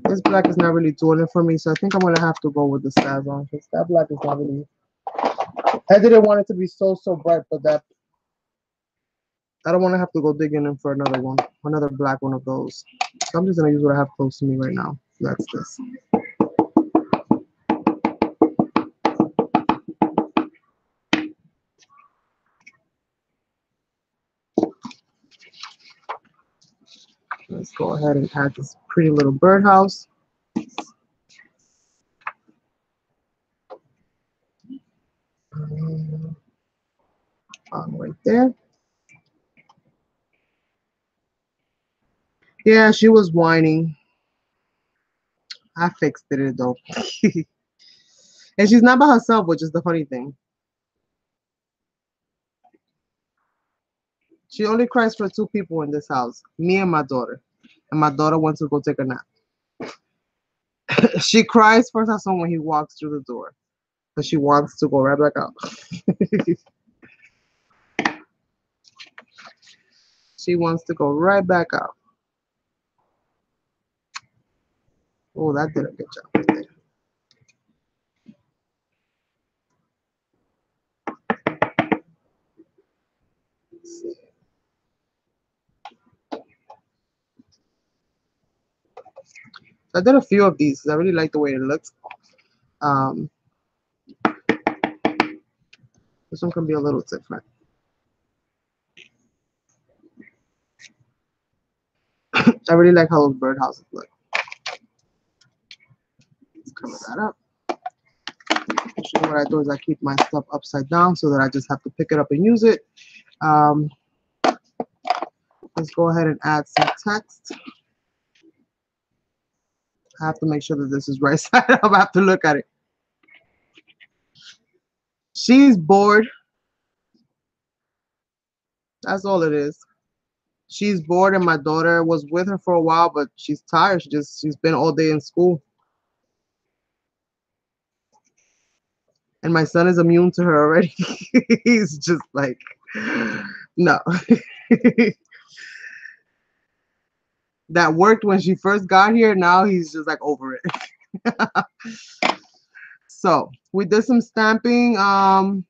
This black is not really doing it for me, so I think I'm gonna have to go with the Savon because that black is not really. I didn't want it to be so bright, but that I don't want to have to go digging in for another one, another black one of those. So I'm just gonna use what I have close to me right now. That's this. Let's go ahead and add this pretty little birdhouse. Right there. Yeah, she was whining. I fixed it though. And she's not by herself, which is the funny thing. She only cries for 2 people in this house, me and my daughter. And my daughter wants to go take a nap. She cries for her son when he walks through the door. But she wants to go right back out. She wants to go right back out. Oh, that did a good job right there. Let's see. I did a few of these. I really like the way it looks. Um, this one can be a little different. I really like how those birdhouses look. Let's cover that up. Actually, what I do is I keep my stuff upside down so that I just have to pick it up and use it. Um, let's go ahead and add some text. I have to make sure that this is right side up. I have to look at it. She's bored. That's all it is. She's bored, and my daughter was with her for a while, but she's tired. She's been all day in school. And my son is immune to her already. He's just like, no. That worked when she first got here. Now he's just like over it. So we did some stamping.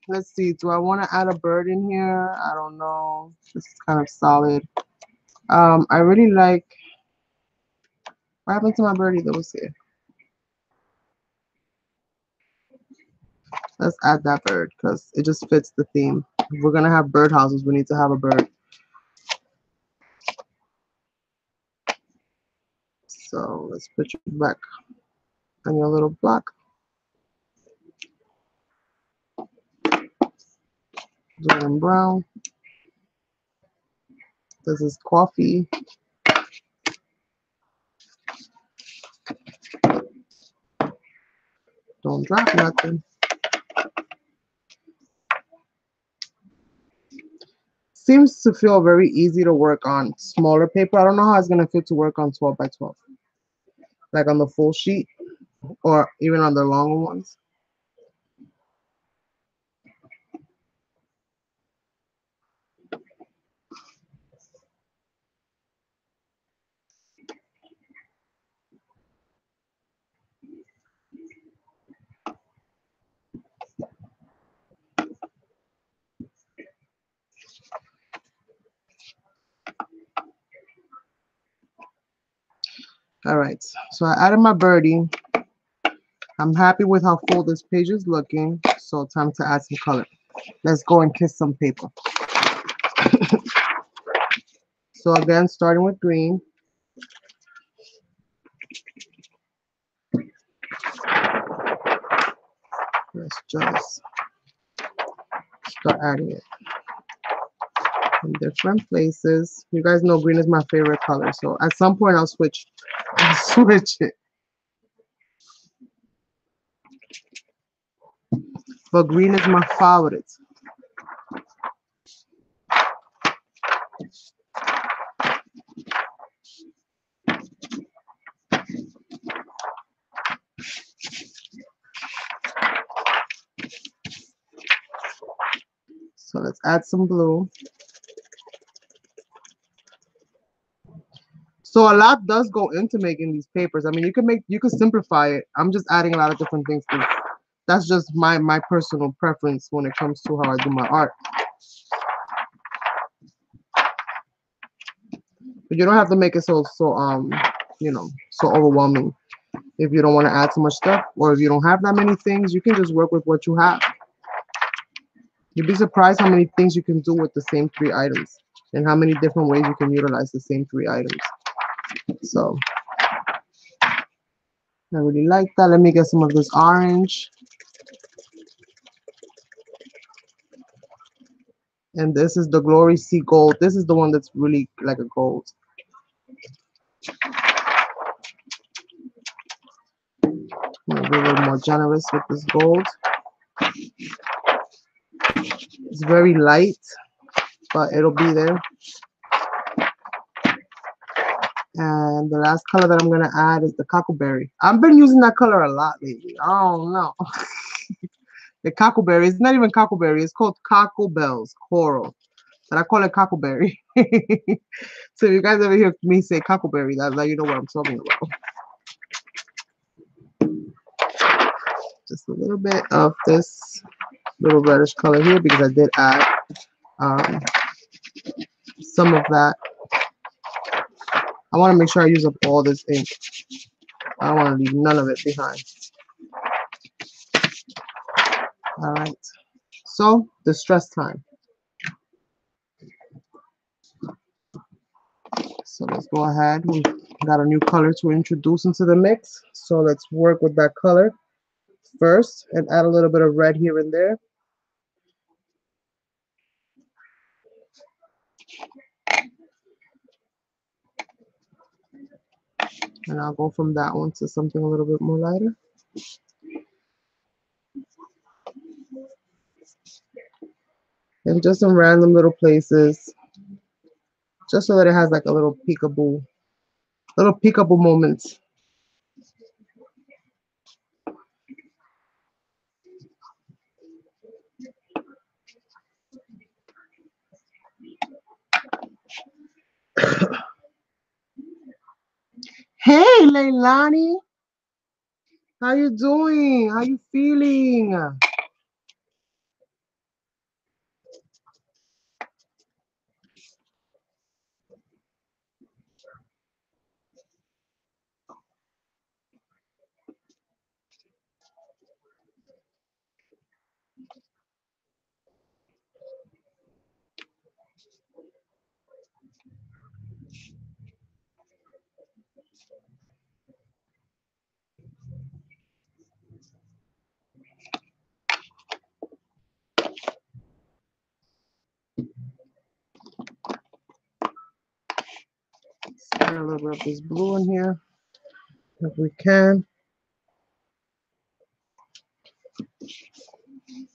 Let's see. Do I want to add a bird in here? I don't know. This is kind of solid. I really like. What happened to my birdie that was here? Let's add that bird because it just fits the theme. If we're gonna have bird houses, we need to have a bird. So let's put you back on your little block. Do it in brown. This is coffee. Don't drop nothing. Seems to feel very easy to work on smaller paper. I don't know how it's gonna feel to work on 12 by 12, like on the full sheet or even on the longer ones. All right, so I added my birdie. I'm happy with how full this page is looking. So time to add some color. Let's go and kiss some paper. So again, starting with green. Let's just start adding it in different places. You guys know green is my favorite color. So at some point I'll switch it. But green is my favorite. So let's add some blue. So a lot does go into making these papers. I mean, you could simplify it. I'm just adding a lot of different things. That's just my personal preference when it comes to how I do my art. But you don't have to make it so you know, so overwhelming. If you don't want to add too much stuff, or if you don't have that many things, you can just work with what you have. You'd be surprised how many things you can do with the same 3 items, and how many different ways you can utilize the same 3 items. So I really like that. Let me get some of this orange. And this is the Glory Sea Gold. This is the one that's really like a gold. I'm gonna be a little more generous with this gold. It's very light, but it'll be there. And the last color that I'm gonna add is the cockleberry. I've been using that color a lot lately. I don't know. The cockleberry. It's not even cockleberry. It's called Cocklebells Coral, but I call it cockleberry. So if you guys ever hear me say cockleberry, that's like you know what I'm talking about. Just a little bit of this little reddish color here because I did add some of that. I want to make sure I use up all this ink. I don't want to leave none of it behind. All right. So the stress time. So let's go ahead. We got a new color to introduce into the mix. So let's work with that color first and add a little bit of red here and there. And I'll go from that one to something a little bit more lighter. And just some random little places, just so that it has like a little peekaboo moments. Hey, Leilani, how you doing? How you feeling? Add a little bit of this blue in here if we can.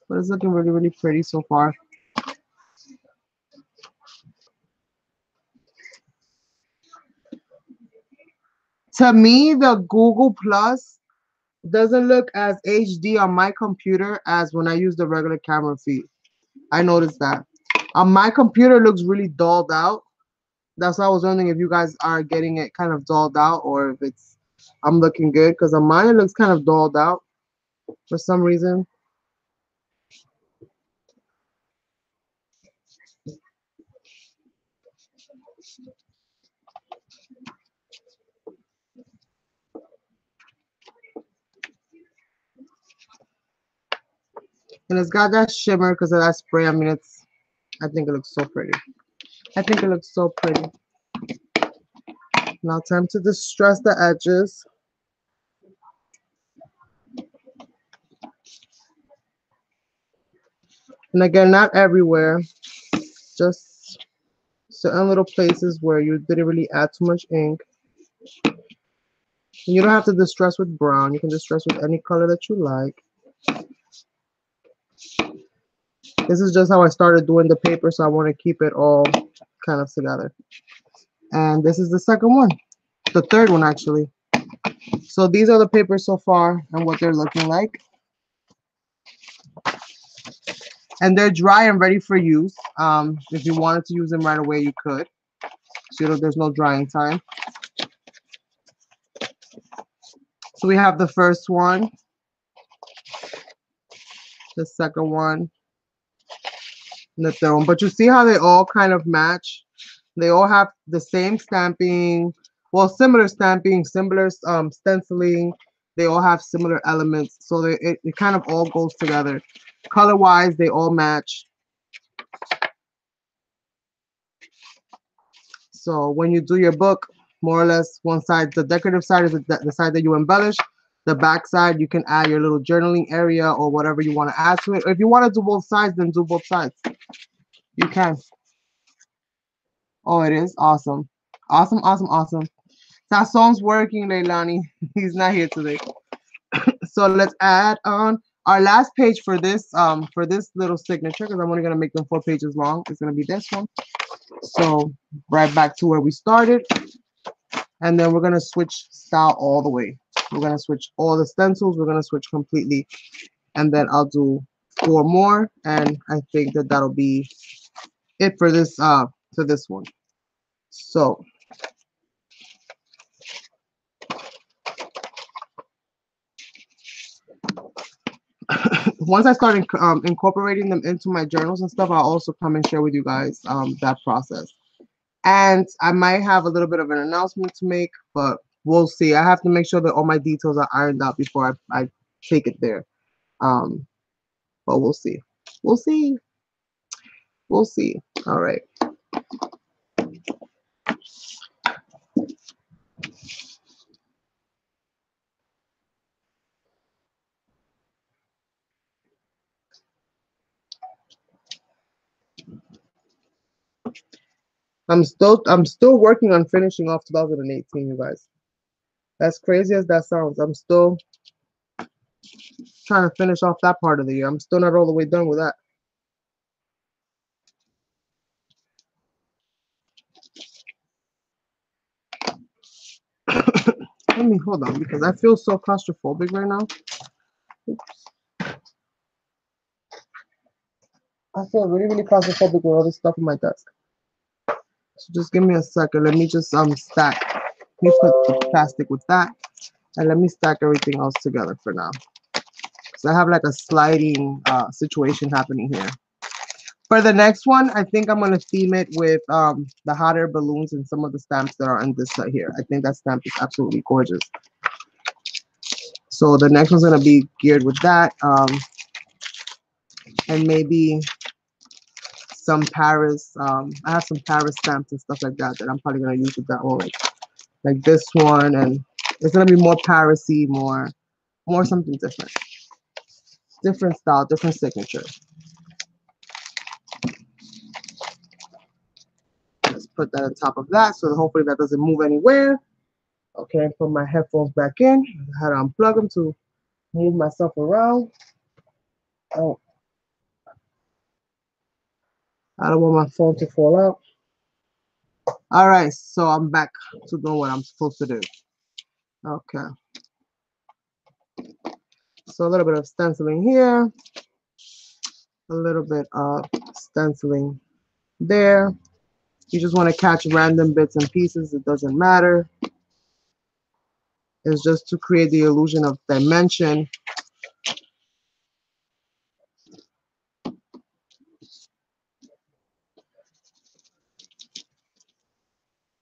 But it's looking really, really pretty so far. To me, the Google Plus doesn't look as HD on my computer as when I use the regular camera feed. I noticed that. On my computer, it looks really dulled out. That's why I was wondering if you guys are getting it kind of dulled out or if it's I'm looking good, because on mine it looks kind of dulled out for some reason. And it's got that shimmer because of that spray. I mean, I think it looks so pretty. I think it looks so pretty. Now time to distress the edges. And again, not everywhere, just certain little places where you didn't really add too much ink. And you don't have to distress with brown. You can distress with any color that you like. This is just how I started doing the paper, so I want to keep it all kind of together. And this is the second one, the third one actually. So these are the papers so far and what they're looking like. And they're dry and ready for use. If you wanted to use them right away, you could. So there's no drying time. So we have the first one, the second one, and the third one. But you see how they all kind of match? They all have the same stamping, well, similar stamping, similar stenciling. They all have similar elements, so it kind of all goes together. Color-wise, they all match. So when you do your book, more or less, one side, the decorative side is the side that you embellish. The back side, you can add your little journaling area or whatever you want to add to it. Or if you want to do both sides, then do both sides. You can. Oh, it is awesome. Awesome, awesome, awesome. That song's working, Leilani. He's not here today. So let's add on our last page for this little signature, because I'm only gonna make them 4 pages long. It's gonna be this one. So right back to where we started, and then we're gonna switch style all the way. We're gonna switch all the stencils. We're gonna switch completely, and then I'll do 4 more, and I think that that'll be it for this one. So once I start incorporating them into my journals and stuff, I'll also come and share with you guys that process. And I might have a little bit of an announcement to make, but we'll see. I have to make sure that all my details are ironed out before I take it there. But but we'll see. We'll see. We'll see. All right. I'm still working on finishing off 2018, you guys. As crazy as that sounds, I'm still trying to finish off that part of the year. I'm still not all the way done with that. Let me hold on because I feel so claustrophobic right now. Oops. I feel really, really claustrophobic with all this stuff on my desk. So just give me a second. Let me just stack. Let me put the plastic with that, and let me stack everything else together for now. So I have like a sliding situation happening here. For the next one, I think I'm gonna theme it with the hot air balloons and some of the stamps that are on this set here. I think that stamp is absolutely gorgeous. So the next one's gonna be geared with that, and maybe some Paris. I have some Paris stamps and stuff like that that I'm probably gonna use with that one, like this one, and it's gonna be more Paris-y, more something different style, different signature. Let's put that on top of that, so hopefully that doesn't move anywhere. Okay, put my headphones back in. I had to unplug them to move myself around. Oh, I don't want my phone to fall out. All right, so I'm back to doing what I'm supposed to do. Okay. So a little bit of stenciling here, a little bit of stenciling there. You just want to catch random bits and pieces. It doesn't matter. It's just to create the illusion of dimension.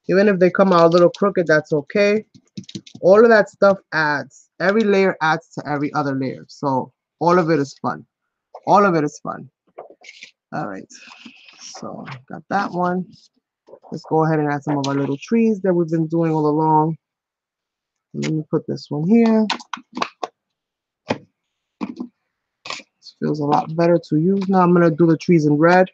Even if they come out a little crooked, that's okay. All of that stuff adds. Every layer adds to every other layer. So all of it is fun. All of it is fun. All right. So got that one. Let's go ahead and add some of our little trees that we've been doing all along. Let me put this one here. This feels a lot better to use now. I'm going to do the trees in red.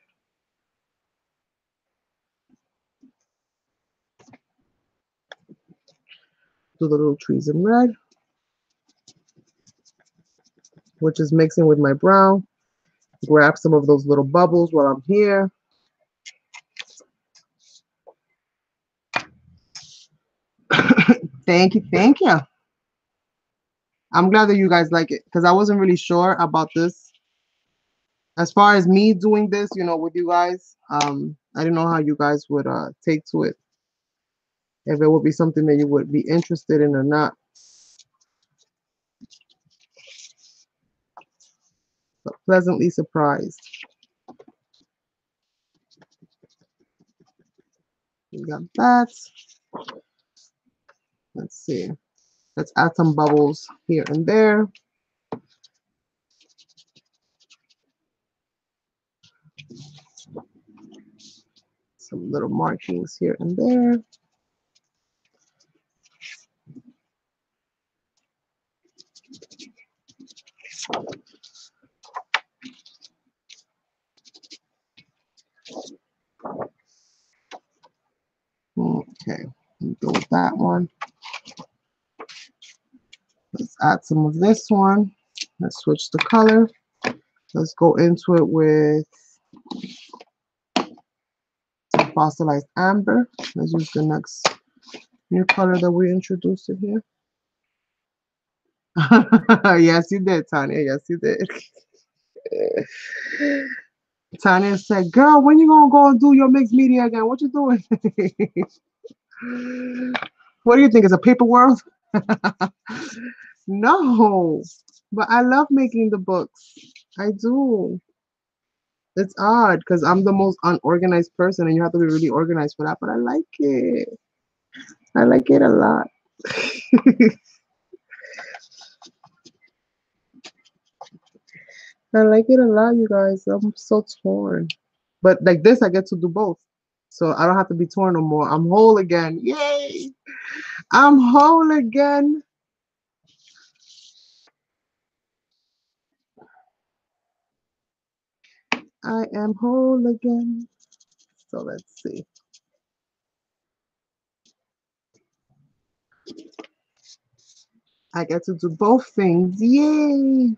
Do the little trees in red, which is mixing with my brown. Grab some of those little bubbles while I'm here. Thank you, thank you. I'm glad that you guys like it because I wasn't really sure about this. As far as me doing this, with you guys, I didn't know how you guys would take to it. If it would be something that you would be interested in or not. But pleasantly surprised. We got that. Let's see. Let's add some bubbles here and there. Some little markings here and there. Okay, go with that one. Let's add some of this one. Let's switch the color. Let's go into it with some fossilized amber. Let's use the next new color that we introduced in here. Yes, you did, Tanya. Yes, you did. Tanya said, girl, when you gonna go and do your mixed media again? What you doing? What do you think? It's a paper world? No, but I love making the books. I do. It's odd because I'm the most unorganized person and you have to be really organized for that, but I like it. I like it a lot. I like it a lot, you guys. I'm so torn. But like this, I get to do both. So I don't have to be torn no more. I'm whole again. Yay! I'm whole again. I am whole again. So let's see. I get to do both things. Yay!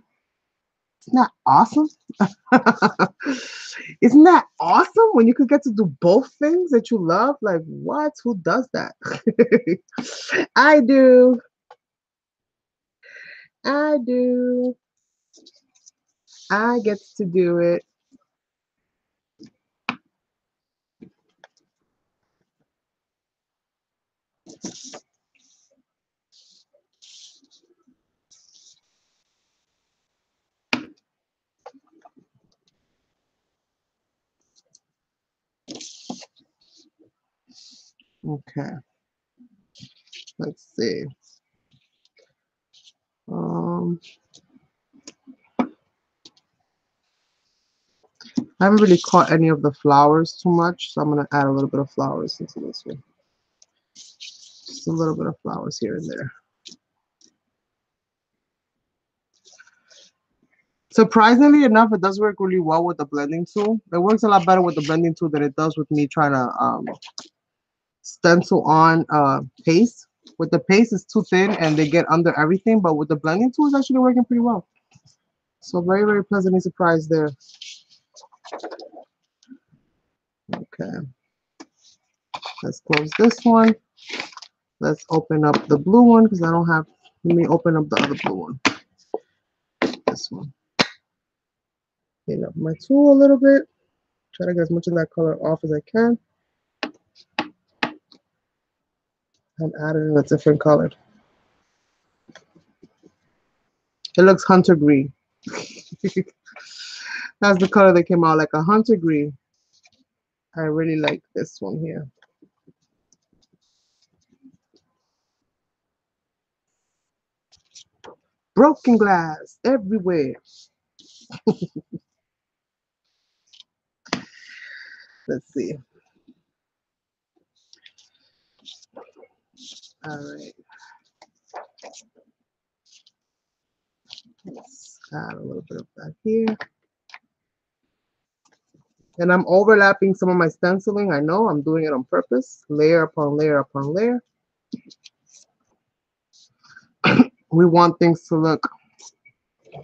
Isn't that awesome? Isn't that awesome when you could get to do both things that you love? Like, what? Who does that? I do. I do. I get to do it. Okay, let's see. Um, I haven't really caught any of the flowers too much, so I'm gonna add a little bit of flowers into this one. Just a little bit of flowers here and there. Surprisingly enough, it does work really well with the blending tool. It works a lot better with the blending tool than it does with me trying to stencil on paste. With the paste, it's too thin and they get under everything, but with the blending tool, it's actually working pretty well. So very, very pleasantly surprised there. Okay, let's close this one. Let's open up the blue one because I don't have, let me open up the other blue one. This one. Clean up my tool a little bit. Try to get as much of that color off as I can. And add it in a different color. It looks hunter green. That's the color that came out, like a hunter green. I really like this one here. Broken glass everywhere. Let's see. All right. Let's add a little bit of that here. And I'm overlapping some of my stenciling. I know I'm doing it on purpose. Layer upon layer upon layer. We want things to look,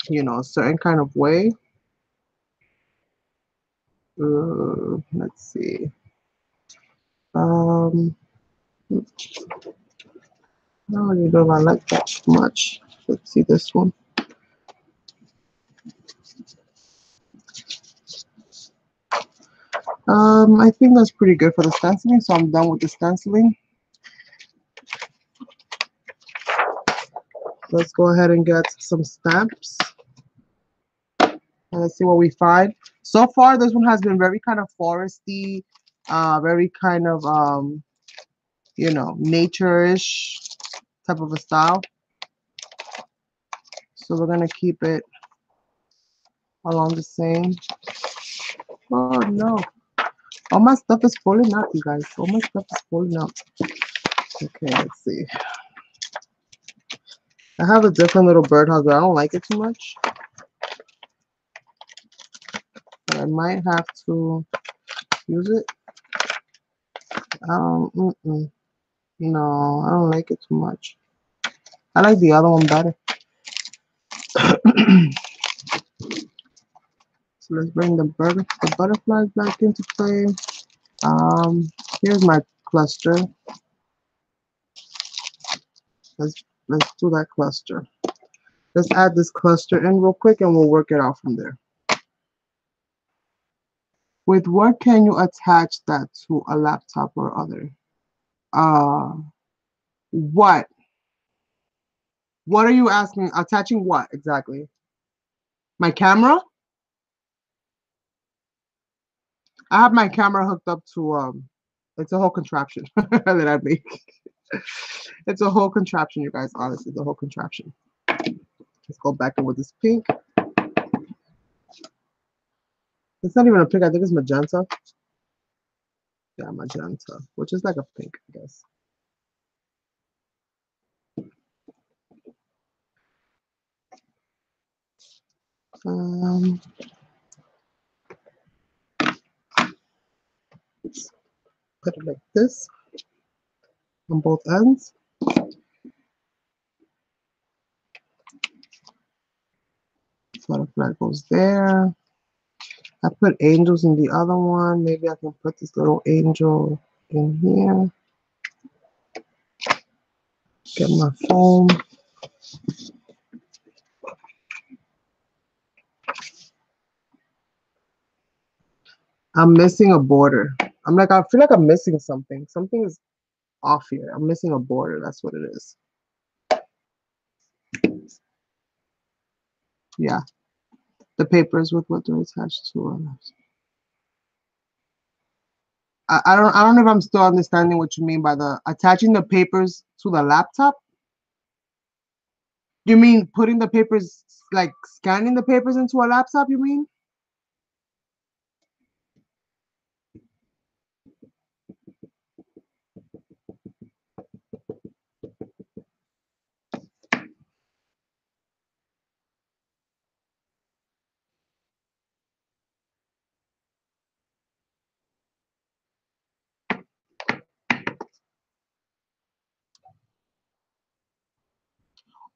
you know, a certain kind of way. Let's see. I don't really know if I like that much. Let's see this one. I think that's pretty good for the stenciling, so I'm done with the stenciling. Let's go ahead and get some stamps. And let's see what we find. So far, this one has been very kind of foresty, very kind of, you know, nature-ish type of a style. So we're gonna keep it along the same. Oh no. All my stuff is falling out, you guys. All my stuff is falling out. Okay, let's see. I have a different little birdhouse, but I don't like it too much. But I might have to use it. No, I don't like it too much. I like the other one better. So let's bring the butterflies back into play. Here's my cluster. Let's do that cluster. Let's add this cluster in real quick and we'll work it out from there. With what can you attach that to a laptop or other? What? What are you asking? Attaching what exactly? My camera? I have my camera hooked up to it's a whole contraption that I make. It's a whole contraption, you guys. Honestly, the whole contraption. Let's go back in with this pink. It's not even a pink. I think it's magenta. Yeah, magenta, which is like a pink, I guess. Um, put it like this on both ends. Butterfly goes there. I put angels in the other one. Maybe I can put this little angel in here. Get my foam. I'm missing a border. I feel like I'm missing something. Something is off here. I'm missing a border. That's what it is. Yeah. The papers with what they're attached to. I don't know if I'm still understanding what you mean by the attaching the papers to the laptop. You mean putting the papers, like scanning the papers into a laptop, you mean?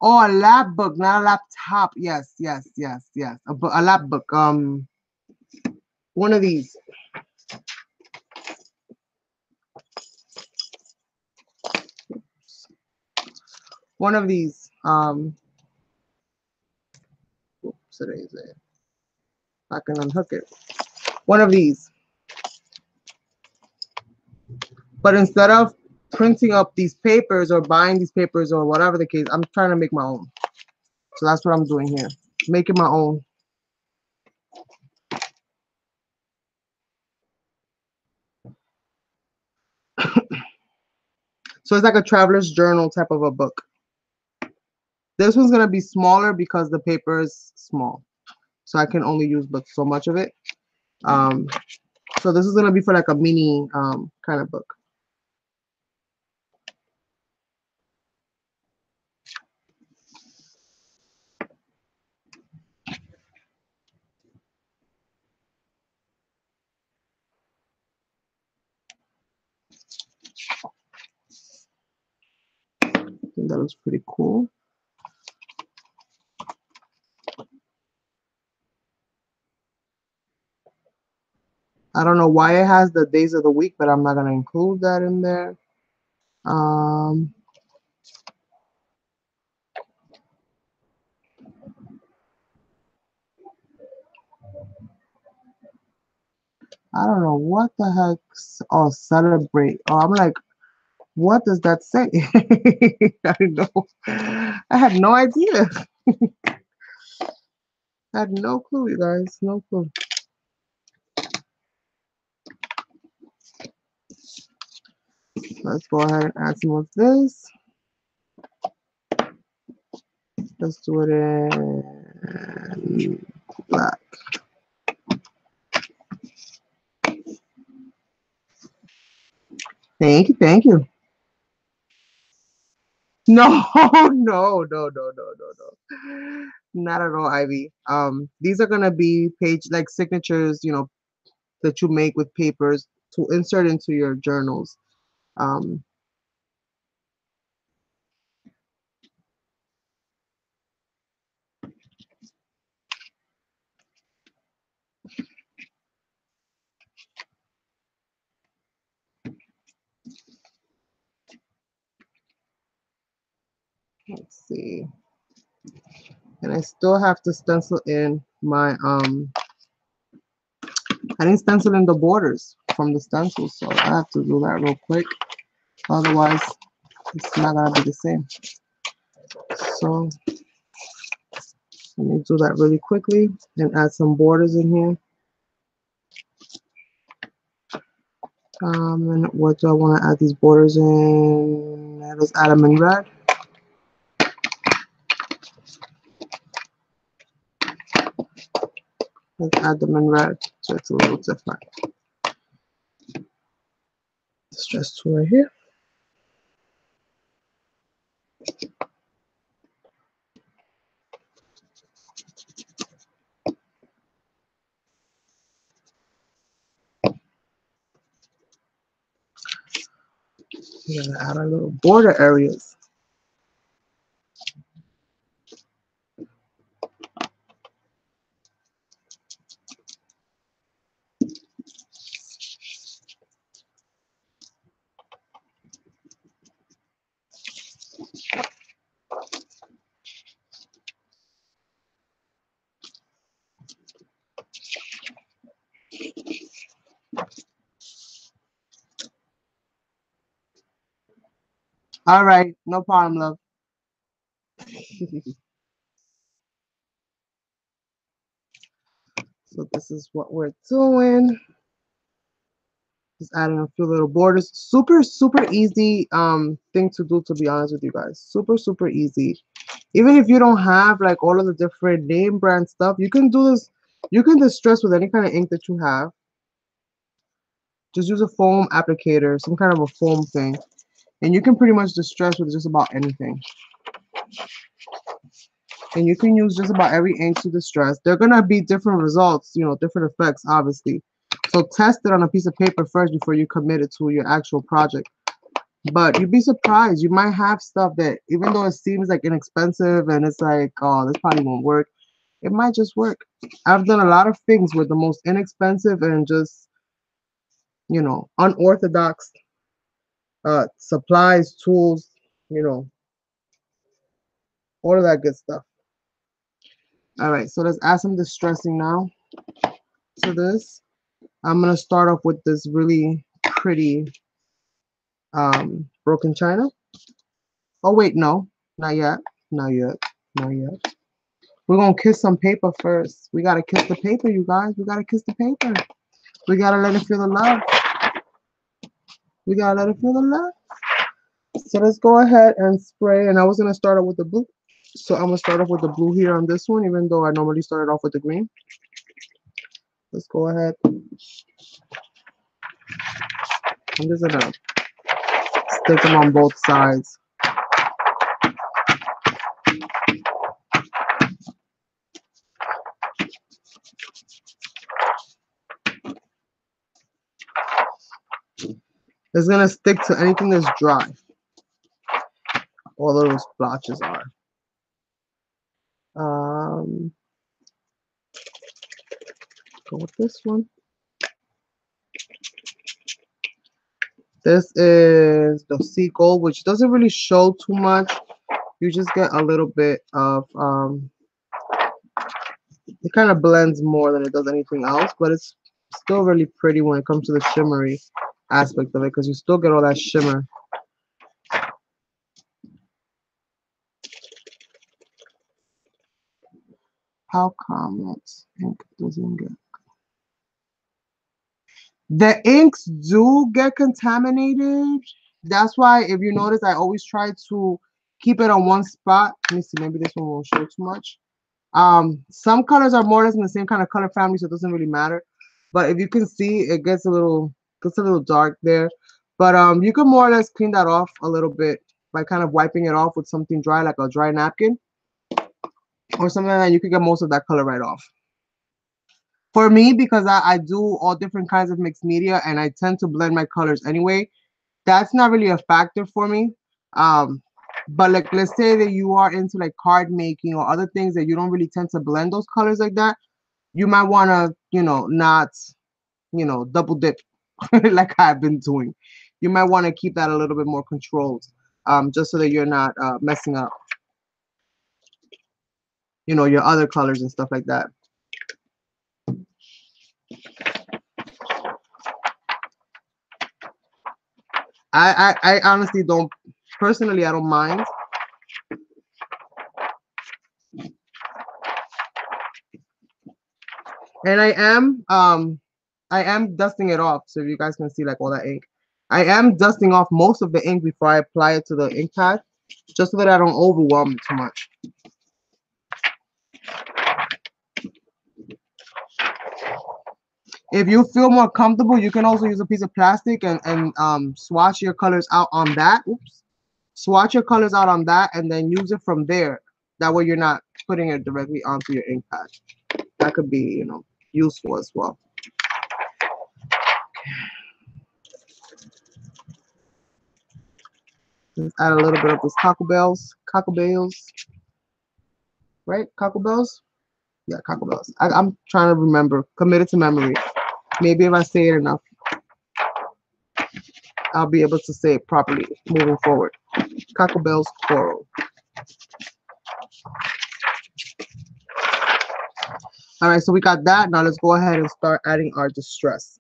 Oh, a lap book, not a laptop. Yes, yes, yes, yes. A lap book. One of these. One of these. Oops, today's it. I can unhook it. One of these. But instead of printing up these papers or buying these papers or whatever the case, I'm trying to make my own. So that's what I'm doing here. Making my own. So it's like a traveler's journal type of a book. This one's gonna be smaller because the paper is small. So I can only use but so much of it. Um, so this is gonna be for like a mini kind of book. I think that looks pretty cool. I don't know why it has the days of the week, but I'm not gonna include that in there. Um, I don't know what the heck. Oh, celebrate. Oh, I'm like, what does that say? I don't know. I had no idea. I had no clue, you guys. No clue. Let's go ahead and add some of this. Let's do it in black. Thank you, thank you. No, no, no, no, no, no, no. Not at all, Ivy. These are gonna be page like signatures, that you make with papers to insert into your journals. Um, let's see. And I still have to stencil in my I didn't stencil in the borders from the stencils, so I have to do that real quick. Otherwise, it's not gonna be the same. So let me do that really quickly and add some borders in here. And what do I want to add these borders in? Let's add them in red. Let's add them in red So it's a little different. Stress tool right here. We're gonna add our little border areas. All right, no problem, love. So this is what we're doing. Just adding a few little borders. Super, super easy thing to do, to be honest with you guys. Super, super easy. Even if you don't have like all of the different name brand stuff, you can do this. You can distress with any kind of ink that you have. Just use a foam applicator, some kind of a foam thing. And you can pretty much distress with just about anything. And you can use just about every ink to distress. They're going to be different results, you know, different effects, obviously. So test it on a piece of paper first before you commit it to your actual project. But you'd be surprised. You might have stuff that, even though it seems like inexpensive and it's like, oh, this probably won't work, it might just work. I've done a lot of things with the most inexpensive and just, you know, unorthodox supplies, tools, you know, all of that good stuff. All right, so let's add some distressing now to this. I'm going to start off with this really pretty broken china. Oh, wait, no, not yet, not yet, not yet. We're going to kiss some paper first. We got to kiss the paper, you guys. We got to kiss the paper. We got to let it feel the love. We got to let it feel the love. So let's go ahead and spray. And I was going to start off with the blue. So I'm going to start off with the blue here on this one, even though I normally started off with the green. Let's go ahead. I'm just going to stick them on both sides. It's going to stick to anything that's dry. All those splotches are. Go with this one. This is the sea gold, which doesn't really show too much. You just get a little bit of, it kind of blends more than it does anything else, but it's still really pretty when it comes to the shimmery aspect of it, because you still get all that shimmer. How come that ink doesn't get? The inks do get contaminated. That's why, if you notice, I always try to keep it on one spot. Let me see, maybe this one won't show too much. Some colors are more or less in the same kind of color family, so it doesn't really matter. But if you can see, it gets a little dark there. But you can more or less clean that off a little bit by kind of wiping it off with something dry, like a dry napkin or something like that. You can get most of that color right off. For me, because I do all different kinds of mixed media and I tend to blend my colors anyway, that's not really a factor for me. But like, let's say that you are into like card making or other things that you don't really tend to blend those colors like that, you might want to, you know, not, you know, double dip like I've been doing. You might want to keep that a little bit more controlled, just so that you're not messing up, you know, your other colors and stuff like that. I honestly don't, personally, I don't mind. And I am dusting it off, so you guys can see like all that ink. I am dusting off most of the ink before I apply it to the ink pad, just so that I don't overwhelm it too much. If you feel more comfortable, you can also use a piece of plastic and swatch your colors out on that. Oops. Swatch your colors out on that and then use it from there. That way you're not putting it directly onto your ink pad. That could be, you know, useful as well. Let's add a little bit of this Cockle Bells, right? Cockle Bells? Yeah, Cockle Bells. I'm trying to remember, committed to memory. Maybe if I say it enough, I'll be able to say it properly moving forward. Cockle Bells Coral. All right, so we got that. Now let's go ahead and start adding our distress.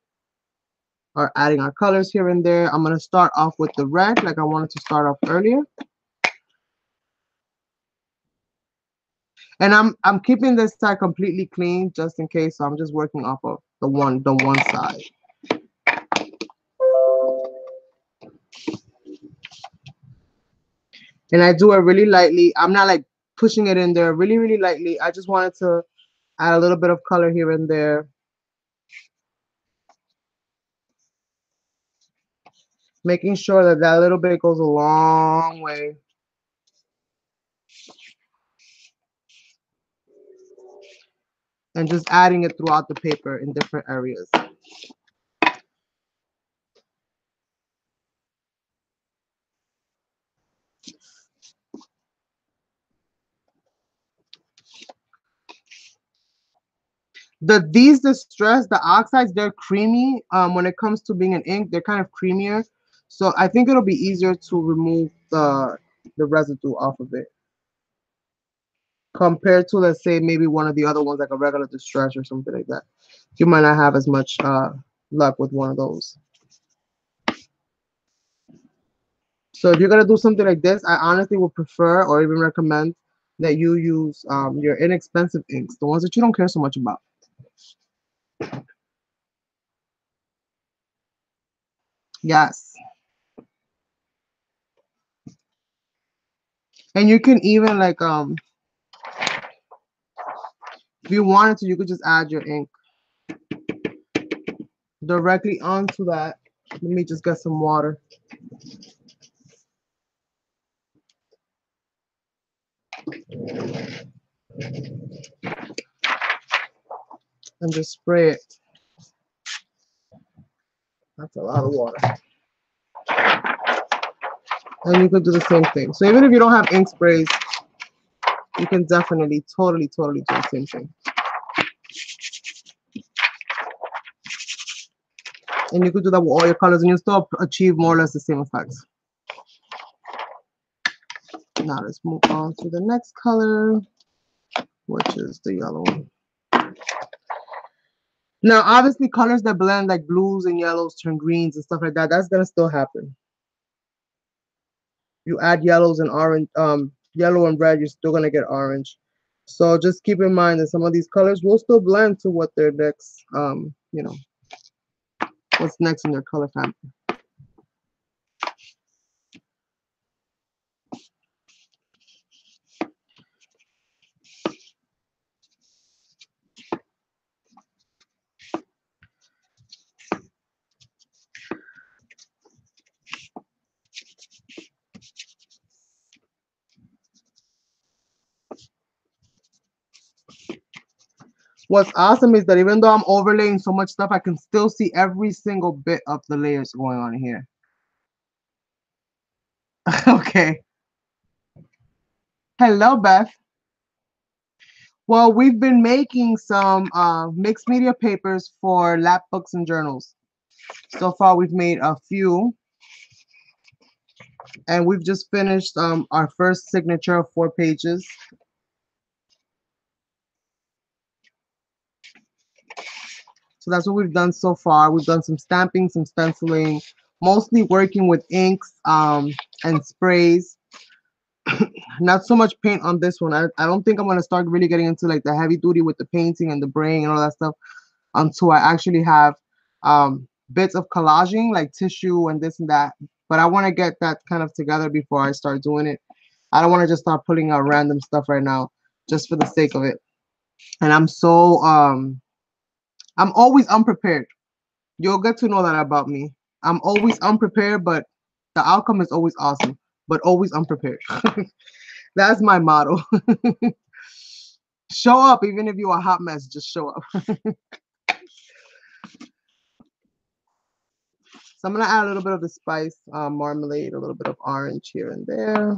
Or adding our colors here and there. I'm gonna start off with the red, like I wanted to start off earlier. And I'm keeping this side completely clean just in case. So I'm just working off of the one side. And I do it really lightly. I'm not like pushing it in there really, really lightly. I just wanted to add a little bit of color here and there. Making sure that that little bit goes a long way. And just adding it throughout the paper in different areas. These distress, the oxides, they're creamy. When it comes to being an ink, they're kind of creamier. So I think it'll be easier to remove the residue off of it compared to, let's say, maybe one of the other ones like a regular distress or something like that. You might not have as much luck with one of those. So if you're gonna do something like this, I honestly would prefer or even recommend that you use your inexpensive inks, the ones that you don't care so much about. Yes. And you can even like if you wanted to, you could just add your ink directly onto that. Let me just get some water. And just spray it. That's a lot of water. And you could do the same thing. So even if you don't have ink sprays, you can definitely totally do the same thing. And you could do that with all your colors and you'll still achieve more or less the same effects. Now let's move on to the next color, which is the yellow one. Now, obviously, colors that blend like blues and yellows turn greens and stuff like that, that's gonna still happen. You add yellows and orange, yellow and red, you're still gonna get orange. So just keep in mind that some of these colors will still blend to what their next, you know, what's next in their color family. What's awesome is that even though I'm overlaying so much stuff, I can still see every single bit of the layers going on here. Okay. Hello, Beth. Well, we've been making some mixed media papers for lap books and journals. So far, we've made a few. And we've just finished our first signature of 4 pages. So that's what we've done so far. We've done some stamping, some stenciling, mostly working with inks and sprays. Not so much paint on this one. I don't think I'm going to start really getting into like the heavy duty with the painting and the braying and all that stuff until I actually have bits of collaging like tissue and this and that. But I want to get that kind of together before I start doing it. I don't want to just start putting out random stuff right now just for the sake of it. And I'm so I'm always unprepared. You'll get to know that about me. I'm always unprepared, but the outcome is always awesome, but always unprepared. That's my motto. Show up, even if you're a hot mess, just show up. So I'm gonna add a little bit of the spice marmalade, a little bit of orange here and there,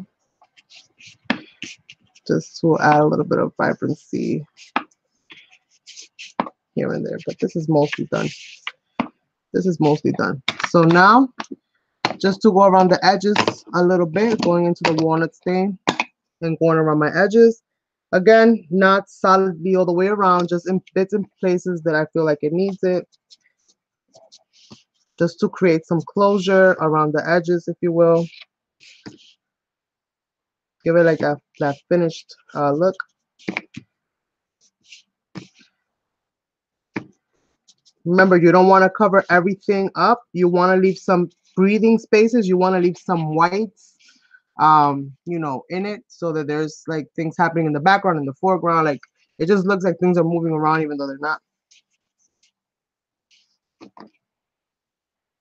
just to add a little bit of vibrancy here and there. But this is mostly done. This is mostly done. So now, just to go around the edges a little bit, going into the walnut stain and going around my edges. Again, not solidly all the way around, just in bits and places that I feel like it needs it. Just to create some closure around the edges, if you will. Give it like that finished look. Remember, you don't want to cover everything up. You want to leave some breathing spaces. You want to leave some whites, you know, in it, so that there's like things happening in the background, in the foreground. Like it just looks like things are moving around, even though they're not.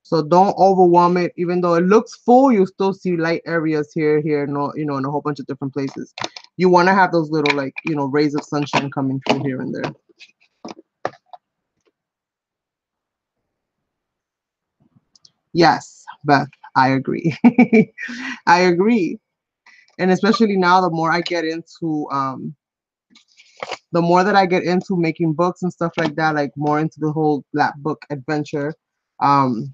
So don't overwhelm it. Even though it looks full, you still see light areas here, no, you know, in a whole bunch of different places. You want to have those little, like, you know, rays of sunshine coming through here and there. Yes, Beth, I agree. I agree. And especially now, the more that I get into making books and stuff like that, like more into the whole lap book adventure, um,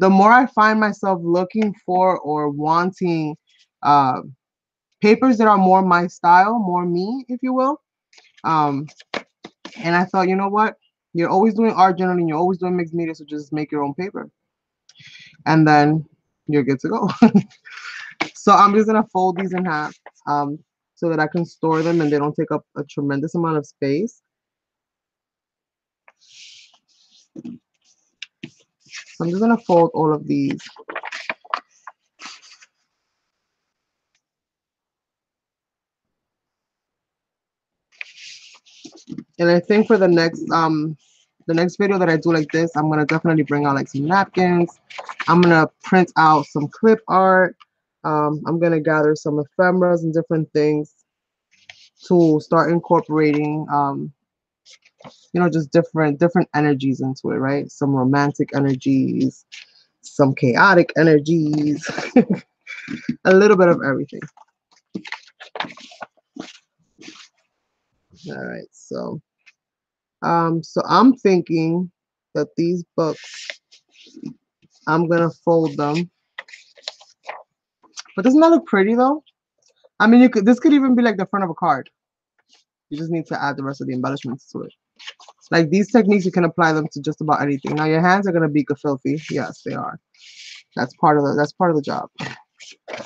the more I find myself looking for or wanting uh, papers that are more my style, more me, if you will. Um, and I thought, you know what? You're always doing art journaling, you're always doing mixed media, so just make your own paper. And then you're good to go. So I'm just gonna fold these in half so that I can store them and they don't take up a tremendous amount of space. So I'm just gonna fold all of these. And I think for the next video that I do like this, I'm gonna definitely bring out like some napkins. I'm gonna print out some clip art. I'm gonna gather some ephemeras and different things to start incorporating you know, just different energies into it, right? Some romantic energies, some chaotic energies, a little bit of everything. All right, so I'm thinking that these books, I'm gonna fold them. But doesn't that look pretty though? I mean, this could even be like the front of a card. You just need to add the rest of the embellishments to it. Like these techniques, you can apply them to just about anything. Now your hands are gonna be filthy. Yes, they are. That's part of the job.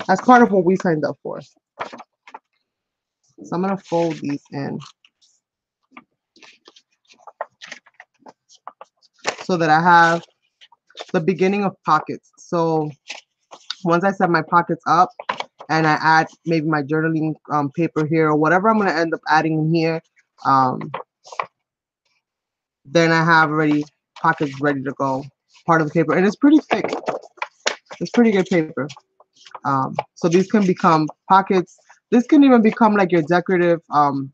That's part of what we signed up for. So I'm gonna fold these in so that I have the beginning of pockets. So once I set my pockets up and I add maybe my journaling paper here or whatever I'm gonna end up adding in here, then I have already pockets ready to go. Part of the paper, and it's pretty thick. It's pretty good paper. So these can become pockets. This can even become like your decorative,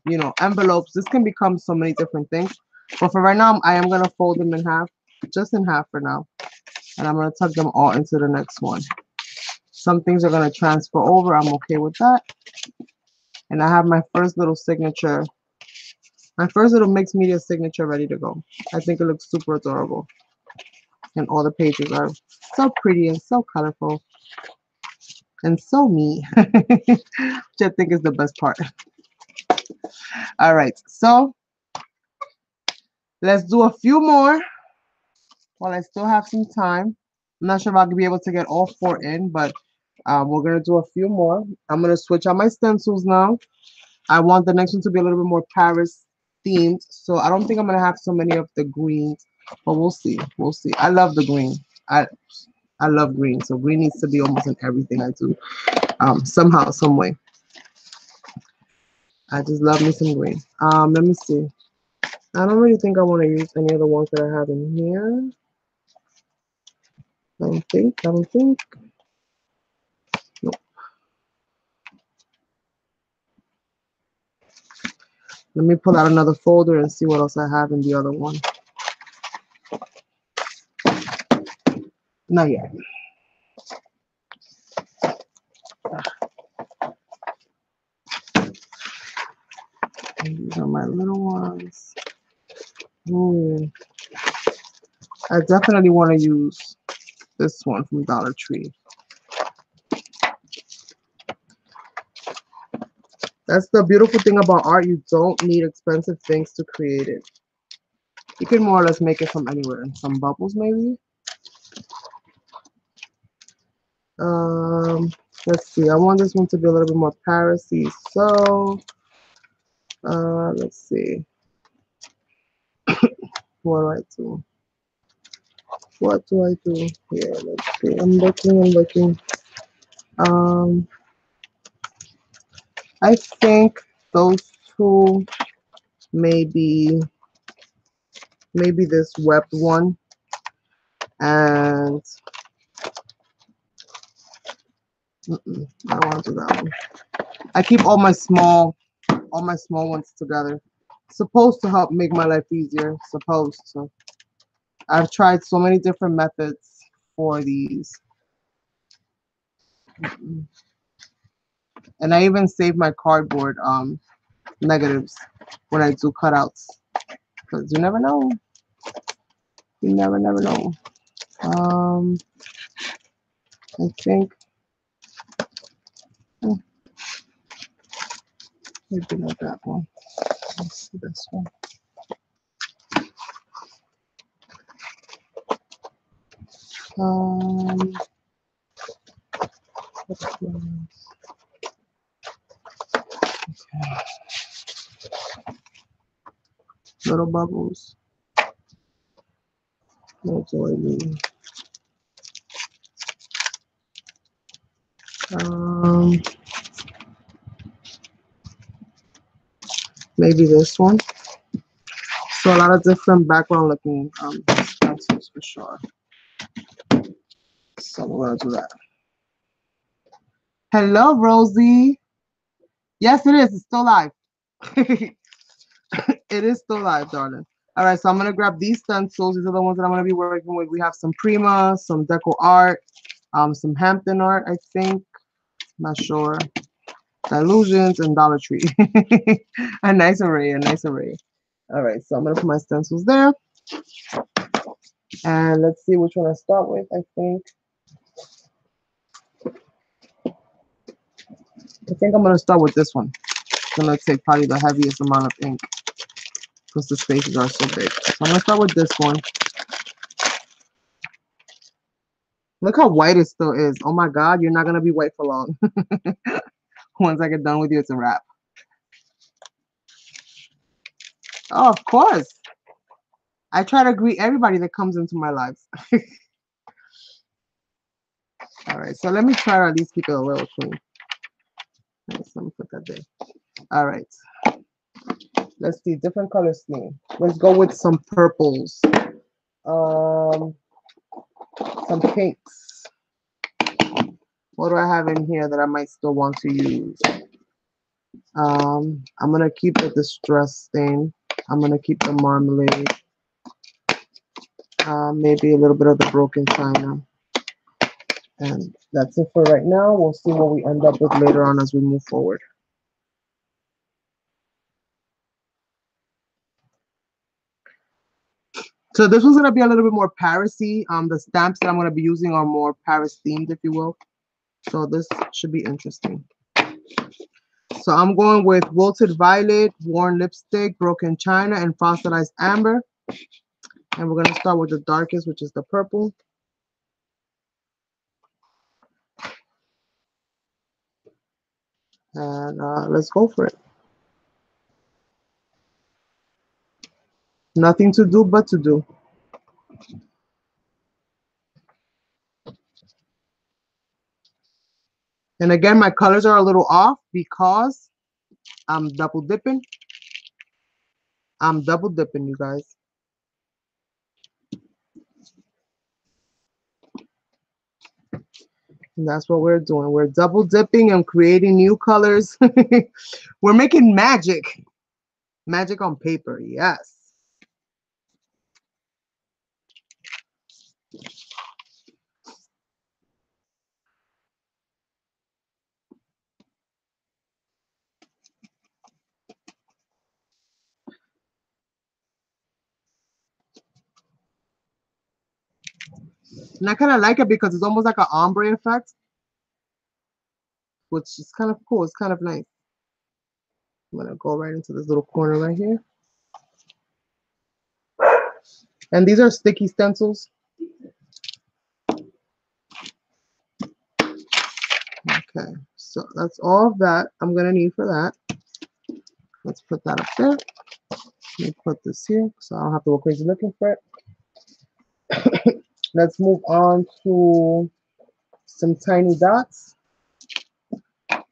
you know, envelopes. This can become so many different things. But for right now, I am gonna fold them in half, just in half for now, and I'm gonna tuck them all into the next one. Some things are gonna transfer over. I'm okay with that. And I have my first little signature, my first little mixed media signature ready to go. I think it looks super adorable, and all the pages are so pretty and so colorful. And so me, which I think is the best part. All right, so let's do a few more while I still have some time. I'm not sure if I'll be able to get all 4 in, but we're gonna do a few more. I'm gonna switch out my stencils now. I want the next one to be a little bit more Paris themed, so I don't think I'm gonna have so many of the greens, but we'll see. We'll see. I love the green. I love green, so green needs to be almost in everything I do, somehow, some way. I just love me some green. Let me see. I don't really think I want to use any of the ones that I have in here. I don't think. Nope. Let me pull out another folder and see what else I have in the other one. Not yet. These are my little ones. Ooh. I definitely want to use this one from Dollar Tree. That's the beautiful thing about art. You don't need expensive things to create it. You can more or less make it from anywhere. And some bubbles maybe. Um, let's see. I want this one to be a little bit more Paris-y. So, let's see. What do I do? What do I do here? Let's see. I'm looking. Um, I think those two, maybe this webbed one, and I don't want to do that one. I keep all my small ones together. Supposed to help make my life easier. Supposed to. I've tried so many different methods for these. And I even save my cardboard negatives when I do cutouts. Because you never know. You never know. I think maybe not that one. Let's see this one. Um, little bubbles. That's all I need. Maybe this one. So a lot of different background looking pencils for sure. So we're gonna do that. Hello, Rosie. Yes, it is. It's still live. It is still live, darling. All right, so I'm gonna grab these stencils. These are the ones that I'm gonna be working with. We have some Prima, some Deco Art, some Hampton Art, I think. Not sure. Illusions and Dollar Tree. A nice array, a nice array. All right, so I'm gonna put my stencils there. And let's see which one I start with. I think I'm gonna start with this one. It's gonna take probably the heaviest amount of ink because the spaces are so big. So I'm gonna start with this one. Look how white it still is. Oh my God, you're not gonna be white for long. Once I get done with you, it's a wrap. Oh, of course. I try to greet everybody that comes into my lives. All right, so let me try to at least keep it a little clean. Nice, let me put that there. All right. Let's see, different color scheme. Let's go with some purples. Some pinks. What do I have in here that I might still want to use? I'm gonna keep the distress stain. I'm gonna keep the marmalade. Maybe a little bit of the broken china. And that's it for right now. We'll see what we end up with later on as we move forward. So this one's gonna be a little bit more Paris-y. The stamps that I'm gonna be using are more Paris themed, if you will. So this should be interesting. So I'm going with Wilted Violet, Worn Lipstick, Broken China, and Fossilized Amber. And we're gonna start with the darkest, which is the purple. And let's go for it. Nothing to do but to do. And again, my colors are a little off because I'm double dipping. I'm double dipping, you guys. And that's what we're doing. We're double dipping and creating new colors. We're making magic. Magic on paper, yes. And I kind of like it because it's almost like an ombre effect, which is kind of cool. It's kind of nice. I'm going to go right into this little corner right here. And these are sticky stencils. Okay, so that's all of that I'm going to need for that. Let's put that up there. Let me put this here so I don't have to go crazy looking for it. Let's move on to some tiny dots.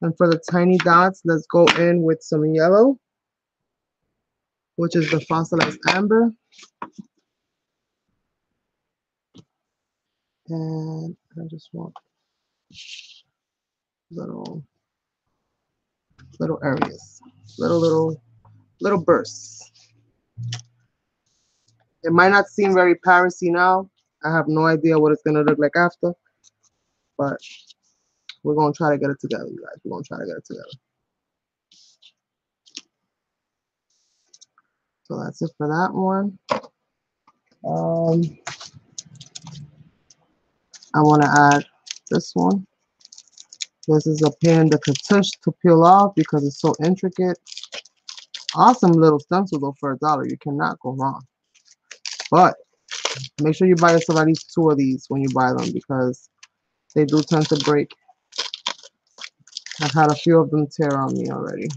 And for the tiny dots, let's go in with some yellow, which is the fossilized amber. And I just want little areas, little bursts. It might not seem very Parisy now. I have no idea what it's gonna look like after, but we're gonna try to get it together, you guys. We're gonna try to get it together. So that's it for that one. I want to add this one. This is a pain in the tush to peel off because it's so intricate. Awesome little stencil though for $1. You cannot go wrong. But make sure you buy yourself at least 2 of these when you buy them because they do tend to break. I've had a few of them tear on me already.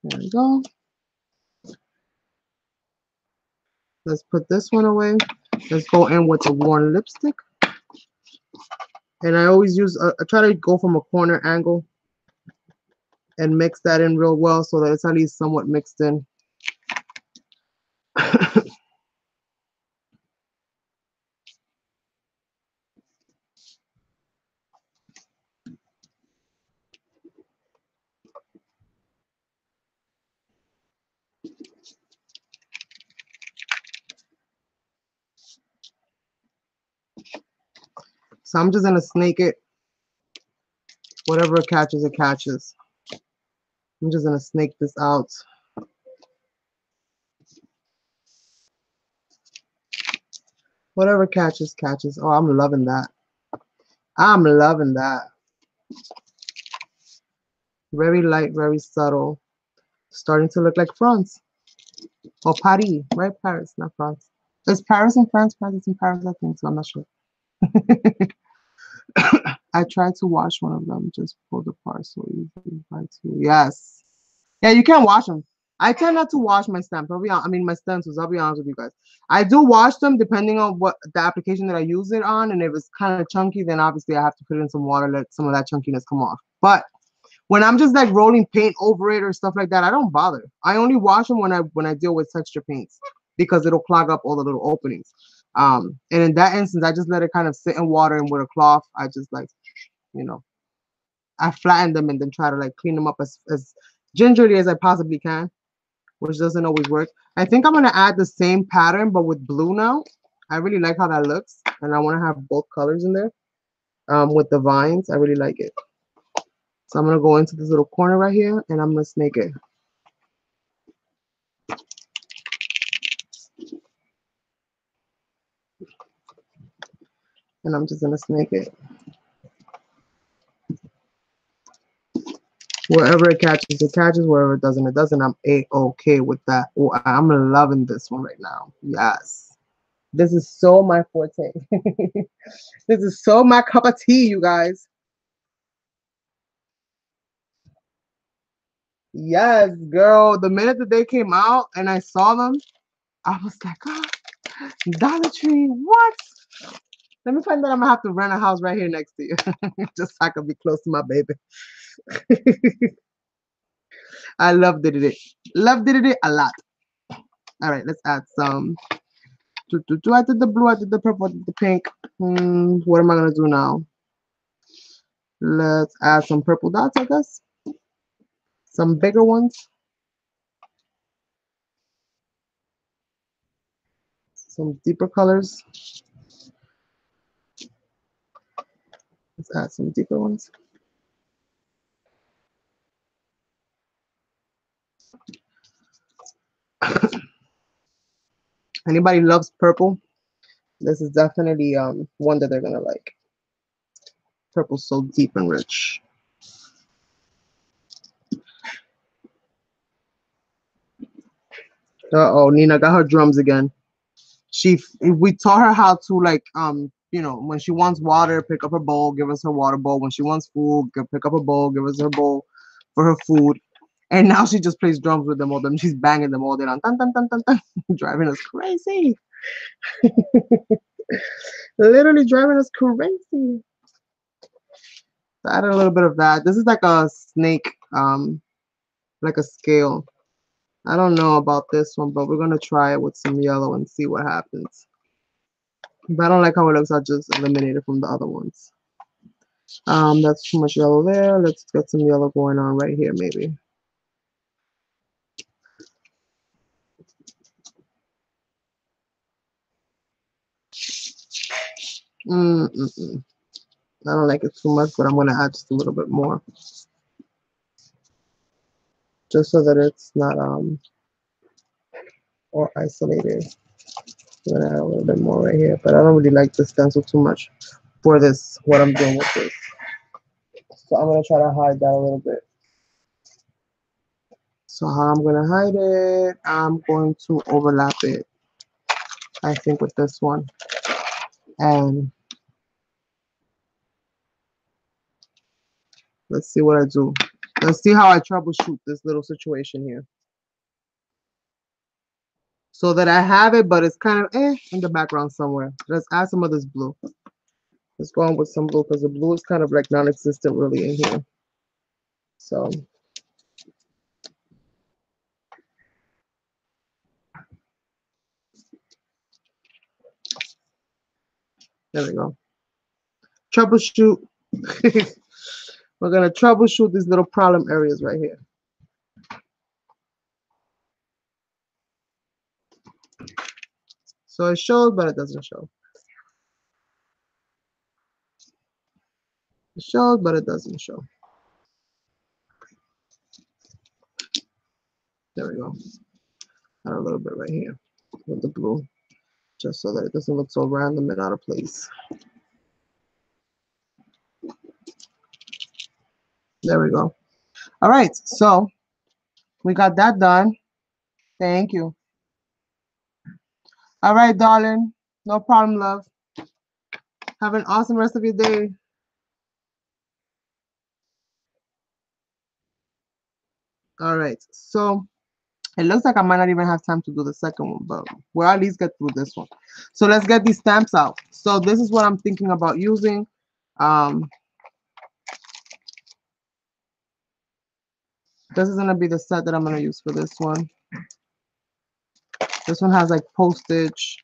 There we go. Let's put this one away. Let's go in with the worn lipstick. And I always use, I try to go from a corner angle and mix that in real well so that it's at least somewhat mixed in. So I'm just gonna snake it. Whatever it catches, it catches. I'm just gonna snake this out. Whatever catches, catches. Oh, I'm loving that. I'm loving that. Very light, very subtle. Starting to look like France. Or Paris, right? Paris, not France. Is Paris in France? France is in Paris, I think so. I'm not sure. I tried to wash one of them, just pulled apart so easily. Yes. Yeah, you can wash them. I tend not to wash my stamps. I mean, my stencils. I'll be honest with you guys. I do wash them depending on what the application that I use it on, and if it's kind of chunky, then obviously I have to put it in some water, let some of that chunkiness come off. But when I'm just like rolling paint over it or stuff like that, I don't bother. I only wash them when I deal with texture paints because it'll clog up all the little openings. And in that instance, I just let it kind of sit in water, and with a cloth, I just like, you know, I flatten them and then try to like clean them up as gingerly as I possibly can, which doesn't always work. I think I'm gonna add the same pattern but with blue now. I really like how that looks, and I want to have both colors in there. With the vines, I really like it. So I'm gonna go into this little corner right here, and I'm gonna snake it. And I'm just gonna snake it. Wherever it catches, it catches. Wherever it doesn't, it doesn't. I'm a-okay with that. Oh, I'm loving this one right now. Yes. This is so my forte. This is so my cup of tea, you guys. Yes, girl. The minute that they came out and I saw them, I was like, oh, Dollar Tree, what? Let me find that I'm gonna have to rent a house right here next to you, just so I can be close to my baby. I love did it. Love did it a lot. All right, let's add some. I did the blue, I did the purple, I did the pink. What am I gonna do now? Let's add some purple dots, I guess. Some bigger ones. Some deeper colors. Let's add some deeper ones. Anybody loves purple? This is definitely one that they're gonna like. Purple's so deep and rich. Uh-oh, Nina got her drums again. We taught her how to like you know, when she wants water, pick up her bowl, give us her water bowl. When she wants food, pick up a bowl, give us her bowl for her food. And now she just plays drums with them all them. She's banging them all day long. Dun, dun, dun, dun, dun. Driving us crazy. Literally driving us crazy. So add a little bit of that. This is like a snake, like a scale. I don't know about this one, but we're gonna try it with some yellow and see what happens. If I don't like how it looks, I'll just eliminate it from the other ones. That's too much yellow there. Let's get some yellow going on right here, maybe. I don't like it too much, but I'm gonna add just a little bit more, just so that it's not or isolated. I'm gonna add a little bit more right here, but I don't really like the stencil too much for this. What I'm doing with this, so I'm gonna try to hide that a little bit. So how I'm gonna hide it? I'm going to overlap it, I think, with this one, and let's see what I do. Let's see how I troubleshoot this little situation here. So that I have it, but it's kind of in the background somewhere. Let's add some of this blue. Let's go on with some blue because the blue is kind of like non-existent really in here. So there we go. Troubleshoot. We're gonna troubleshoot these little problem areas right here. So it shows, but it doesn't show. It shows, but it doesn't show. There we go. Add a little bit right here with the blue, just so that it doesn't look so random and out of place. There we go. All right, so we got that done. Thank you. All right, darling. No problem, love. Have an awesome rest of your day. All right, so it looks like I might not even have time to do the second one, but we'll at least get through this one. So let's get these stamps out. So this is what I'm thinking about using. This is gonna be the set that I'm gonna use for this one. This one has like postage,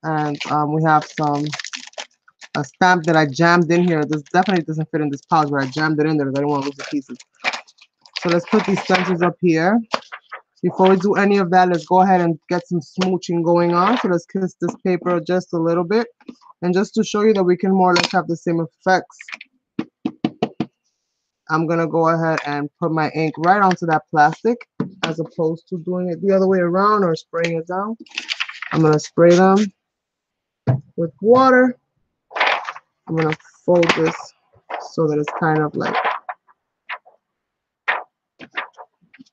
and we have a stamp that I jammed in here. This definitely doesn't fit in this pouch, but I jammed it in there because I don't want to lose the pieces. So let's put these stencils up here. Before we do any of that, let's go ahead and get some smooching going on. So let's kiss this paper just a little bit. And just to show you that we can more or less have the same effects, I'm going to go ahead and put my ink right onto that plastic as opposed to doing it the other way around or spraying it down. I'm going to spray them with water. I'm going to fold this so that it's kind of like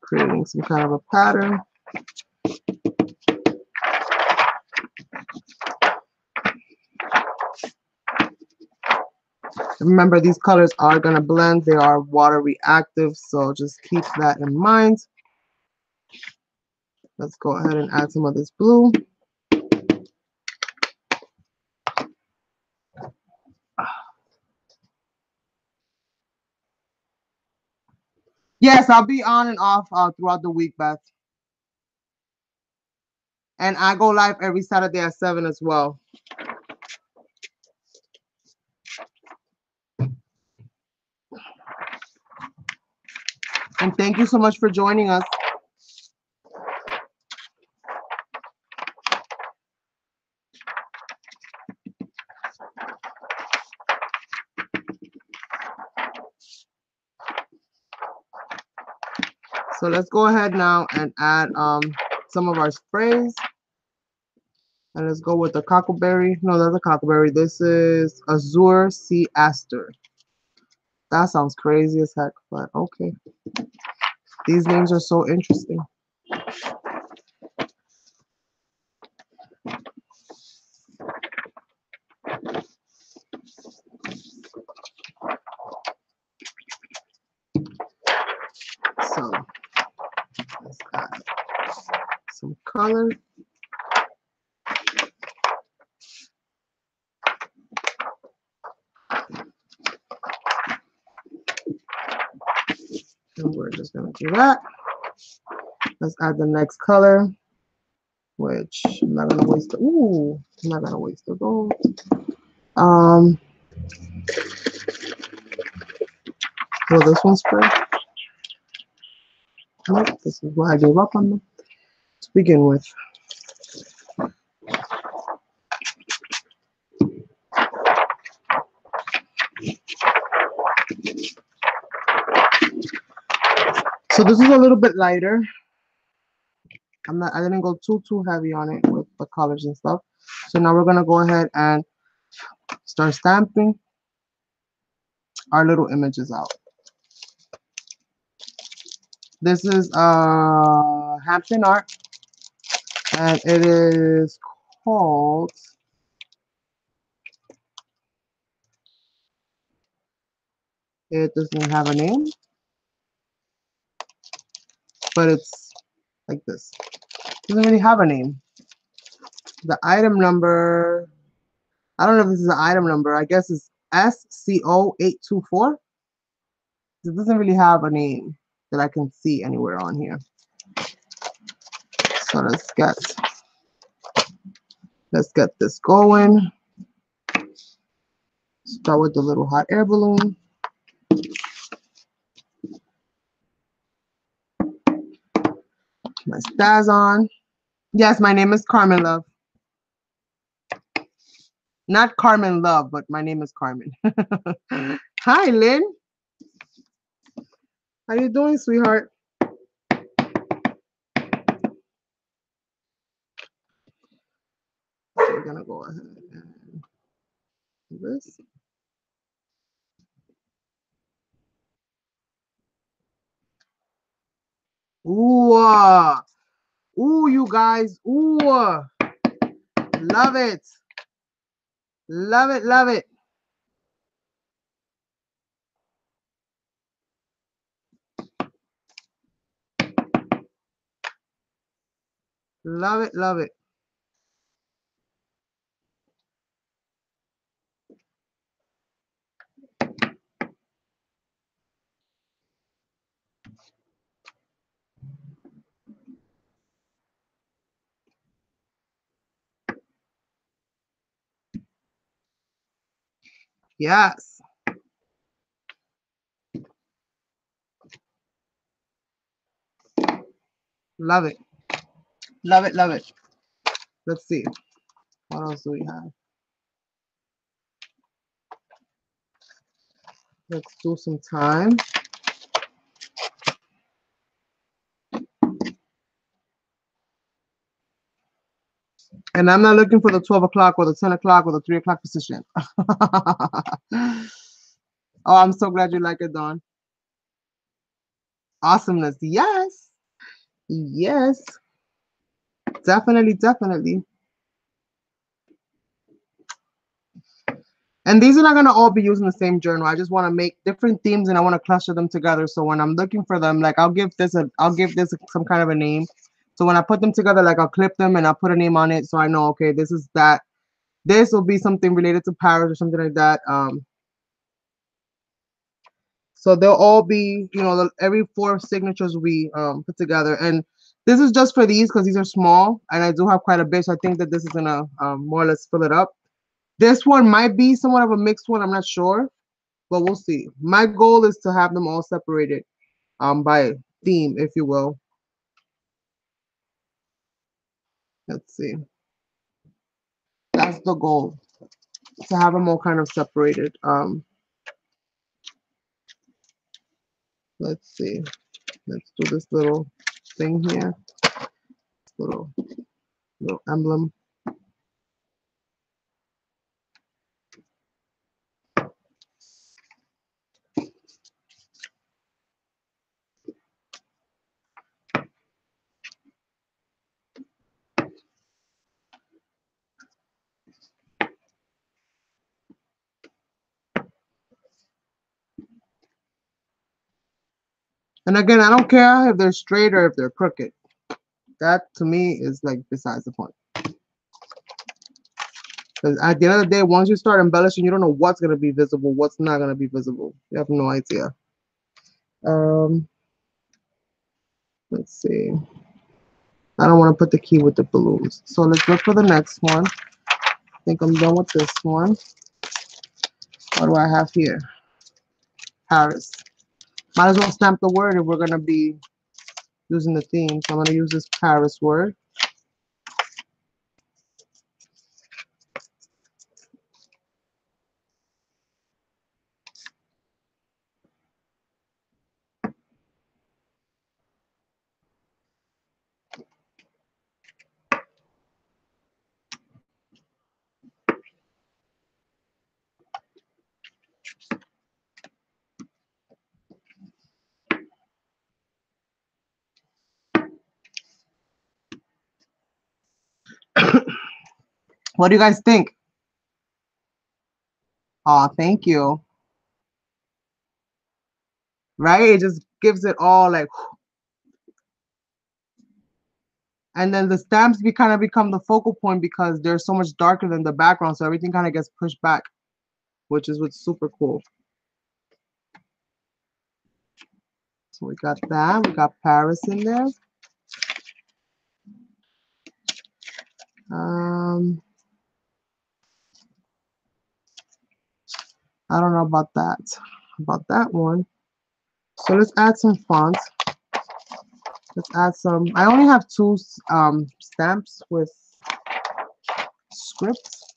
creating some kind of a pattern. Remember, these colors are going to blend. They are water reactive, so just keep that in mind. Let's go ahead and add some of this blue. Yes, I'll be on and off throughout the week, Beth. And I go live every Saturday at 7 as well. And thank you so much for joining us. So let's go ahead now and add some of our sprays. And let's go with the cockleberry. No, that's a cockleberry. This is Azure Sea Aster. That sounds crazy as heck, but okay. These names are so interesting. So let's add some color. And we're just gonna do that. Let's add the next color, which I'm not gonna waste the I'm not gonna waste the gold. Will this one spray? Nope, this is why I gave up on them to begin with. So this is a little bit lighter. I didn't go too heavy on it with the colors and stuff. So now we're gonna go ahead and start stamping our little images out. This is Hampton Art, and it is called it doesn't have a name, but it's like this. It doesn't really have a name. The item number, I don't know if this is an item number. I guess it's SCO824. It doesn't really have a name that I can see anywhere on here. So let's get this going. Start with the little hot air balloon. My stars on. Yes, my name is Carmen Love. Not Carmen Love, but my name is Carmen. Hi, Lynn. How you doing, sweetheart? So we're gonna go ahead and do this. Ooh, ooh, you guys, ooh, love it, love it, love it. Love it, love it. Yes. Love it. Love it, love it. Let's see. What else do we have? Let's do some time. And I'm not looking for the 12 o'clock or the 10 o'clock or the 3 o'clock position. Oh, I'm so glad you like it, Dawn. Awesomeness. Yes. Yes. Definitely, definitely. And these are not going to all be using the same journal. I just want to make different themes and I want to cluster them together. So when I'm looking for them, like I'll give this some kind of a name. So when I put them together, like I'll clip them and I'll put a name on it. So I know, okay, this is that. This will be something related to Paris or something like that. So they'll all be, you know, every 4 signatures we put together. And this is just for these because these are small, and I do have quite a bit. So I think that this is gonna more or less fill it up. This one might be somewhat of a mixed one. I'm not sure, but we'll see. My goal is to have them all separated by theme, if you will. Let's see. That's the goal, to have them all kind of separated. Let's see. Let's do this little thing here. Little emblem. And again, I don't care if they're straight or if they're crooked. That to me is like besides the point. Because at the end of the day, once you start embellishing, you don't know what's gonna be visible, what's not gonna be visible. You have no idea. Um, let's see. I don't want to put the key with the balloons. So let's look for the next one. I think I'm done with this one. What do I have here? Paris. Might as well stamp the word if we're gonna be using the theme. So I'm gonna use this Paris word. What do you guys think? Oh, thank you. Right? It just gives it all like, and then the stamps kind of become the focal point because they're so much darker than the background, so everything kind of gets pushed back, which is what's super cool. So we got that. We got Paris in there. I don't know about that one. So let's add some fonts. Let's add some. I only have 2 stamps with scripts.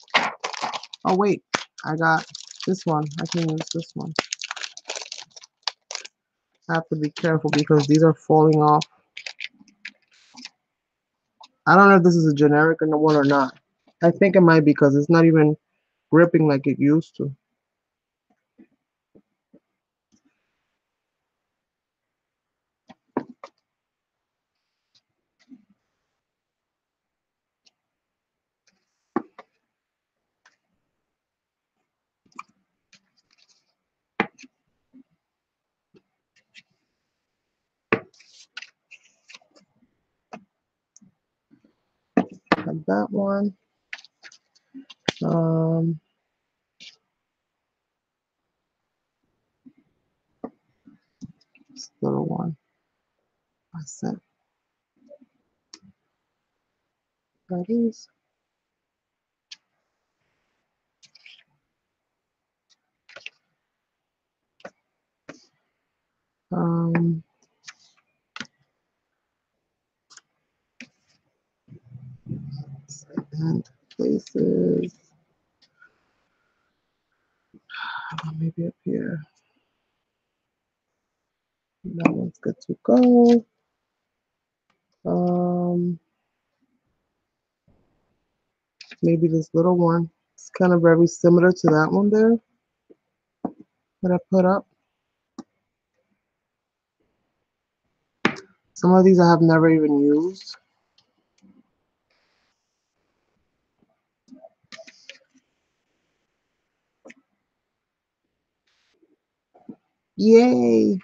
Oh wait, I got this one. I can use this one. I have to be careful because these are falling off. I don't know if this is a generic one or not. I think it might be because it's not even gripping like it used to. Have that one. This little one. I said that is. And places. Maybe up here. That one's good to go. Maybe this little one. It's kind of very similar to that one there that I put up. Some of these I have never even used. Yay!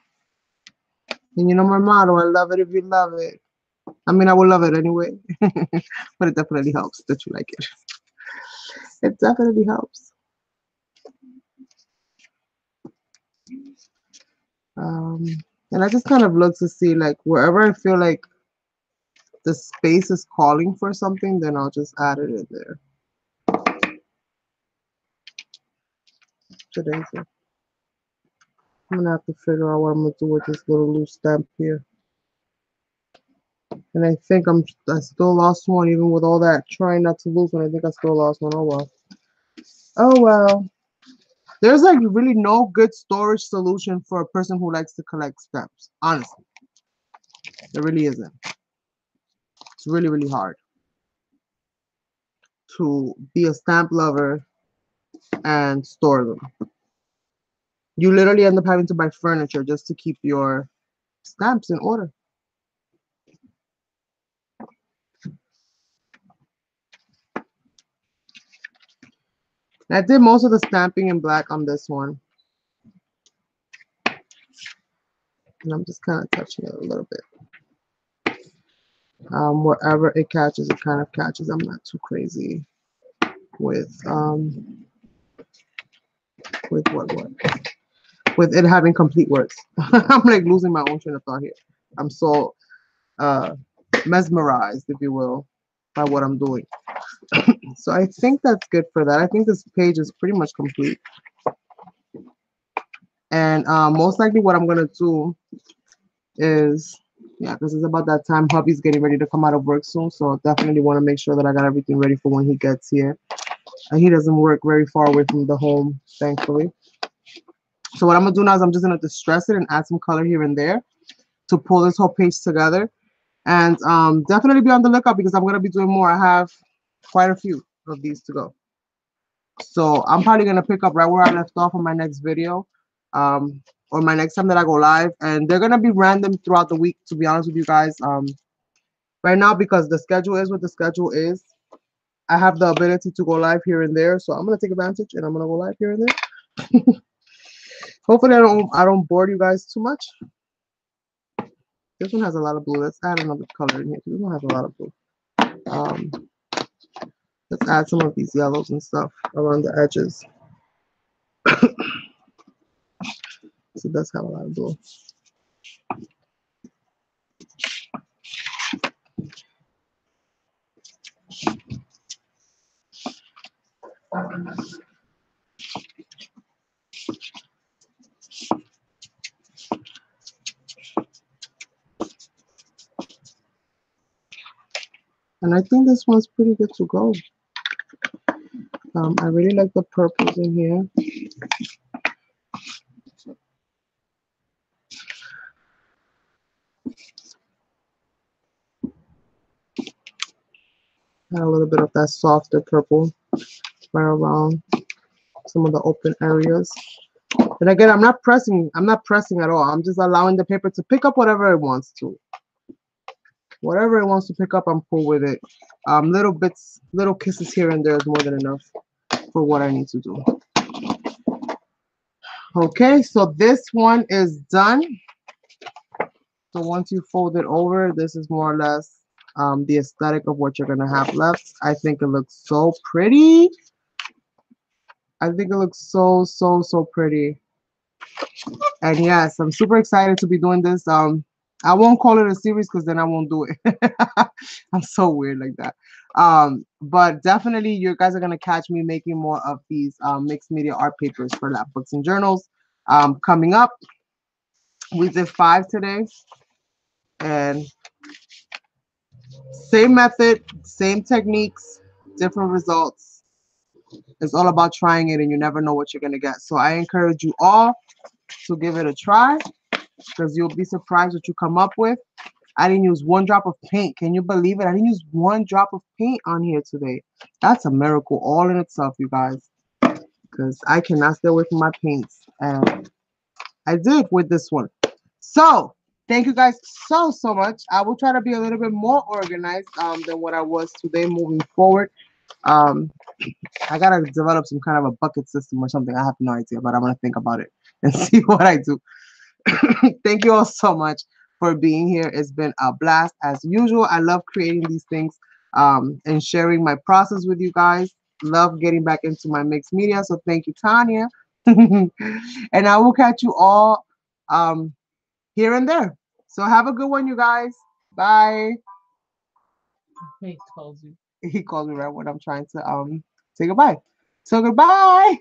And you know my motto, I love it if you love it. I mean, I will love it anyway, but it definitely helps that you like it. It definitely helps. Um, and I just kind of look to see like wherever I feel like the space is calling for something, then I'll just add it in there. Today's it. I'm gonna have to figure out what I'm gonna do with this little loose stamp here. And I think I still lost one even with all that trying not to lose one. I think I still lost one. Oh well. Oh well. There's like really no good storage solution for a person who likes to collect stamps. Honestly, there really isn't. It's really, really hard to be a stamp lover and store them. You literally end up having to buy furniture just to keep your stamps in order. And I did most of the stamping in black on this one. And I'm just kind of touching it a little bit. Wherever it catches, it kind of catches. I'm not too crazy with what with it having complete words. I'm like losing my own train of thought here. I'm so uh mesmerized, if you will, by what I'm doing. So I think that's good for that. I think this page is pretty much complete. And most likely what I'm gonna do is, yeah, because it's about that time. Hubby's getting ready to come out of work soon, so definitely want to make sure that I got everything ready for when he gets here. And he doesn't work very far away from the home, thankfully. So what I'm gonna do now is I'm just gonna distress it and add some color here and there to pull this whole page together. And definitely be on the lookout because I'm gonna be doing more. I have quite a few of these to go. So I'm probably gonna pick up right where I left off on my next video, or my next time that I go live. And they're gonna be random throughout the week, to be honest with you guys. Right now, because the schedule is what the schedule is, I have the ability to go live here and there. So I'm gonna take advantage and I'm gonna go live here and there. Hopefully I don't bore you guys too much. This one has a lot of blue. Let's add another color in here. This one has a lot of blue. Um, let's add some of these yellows and stuff around the edges. So it does have a lot of blue. And I think this one's pretty good to go. I really like the purples in here. Add a little bit of that softer purple right around some of the open areas. And again, I'm not pressing at all. I'm just allowing the paper to pick up whatever it wants to. Whatever it wants to pick up, I'm cool with it. Little bits, little kisses here and there is more than enough for what I need to do. Okay, so this one is done. So once you fold it over, this is more or less the aesthetic of what you're gonna have left. I think it looks so pretty. I think it looks so, so, so pretty. And yes, I'm super excited to be doing this. I won't call it a series because then I won't do it. I'm so weird like that. But definitely you guys are gonna catch me making more of these mixed media art papers for lap books and journals. Coming up, we did 5 today, and same method, same techniques, different results. It's all about trying it, and you never know what you're gonna get. So I encourage you all to give it a try because you'll be surprised what you come up with. I didn't use one drop of paint. Can you believe it? I didn't use one drop of paint on here today. That's a miracle all in itself, you guys, because I cannot stay away from my paints, and I did with this one. So thank you guys so, so much. I will try to be a little bit more organized than what I was today moving forward. I gotta develop some kind of a bucket system or something. I have no idea, but I'm gonna think about it and see what I do. Thank you all so much for being here. It's been a blast as usual. I love creating these things and sharing my process with you guys. Love getting back into my mixed media. So thank you, Tanya. And I will catch you all um, here and there. So have a good one, you guys. Bye. He calls you. He called me right when I'm trying to say goodbye. So goodbye.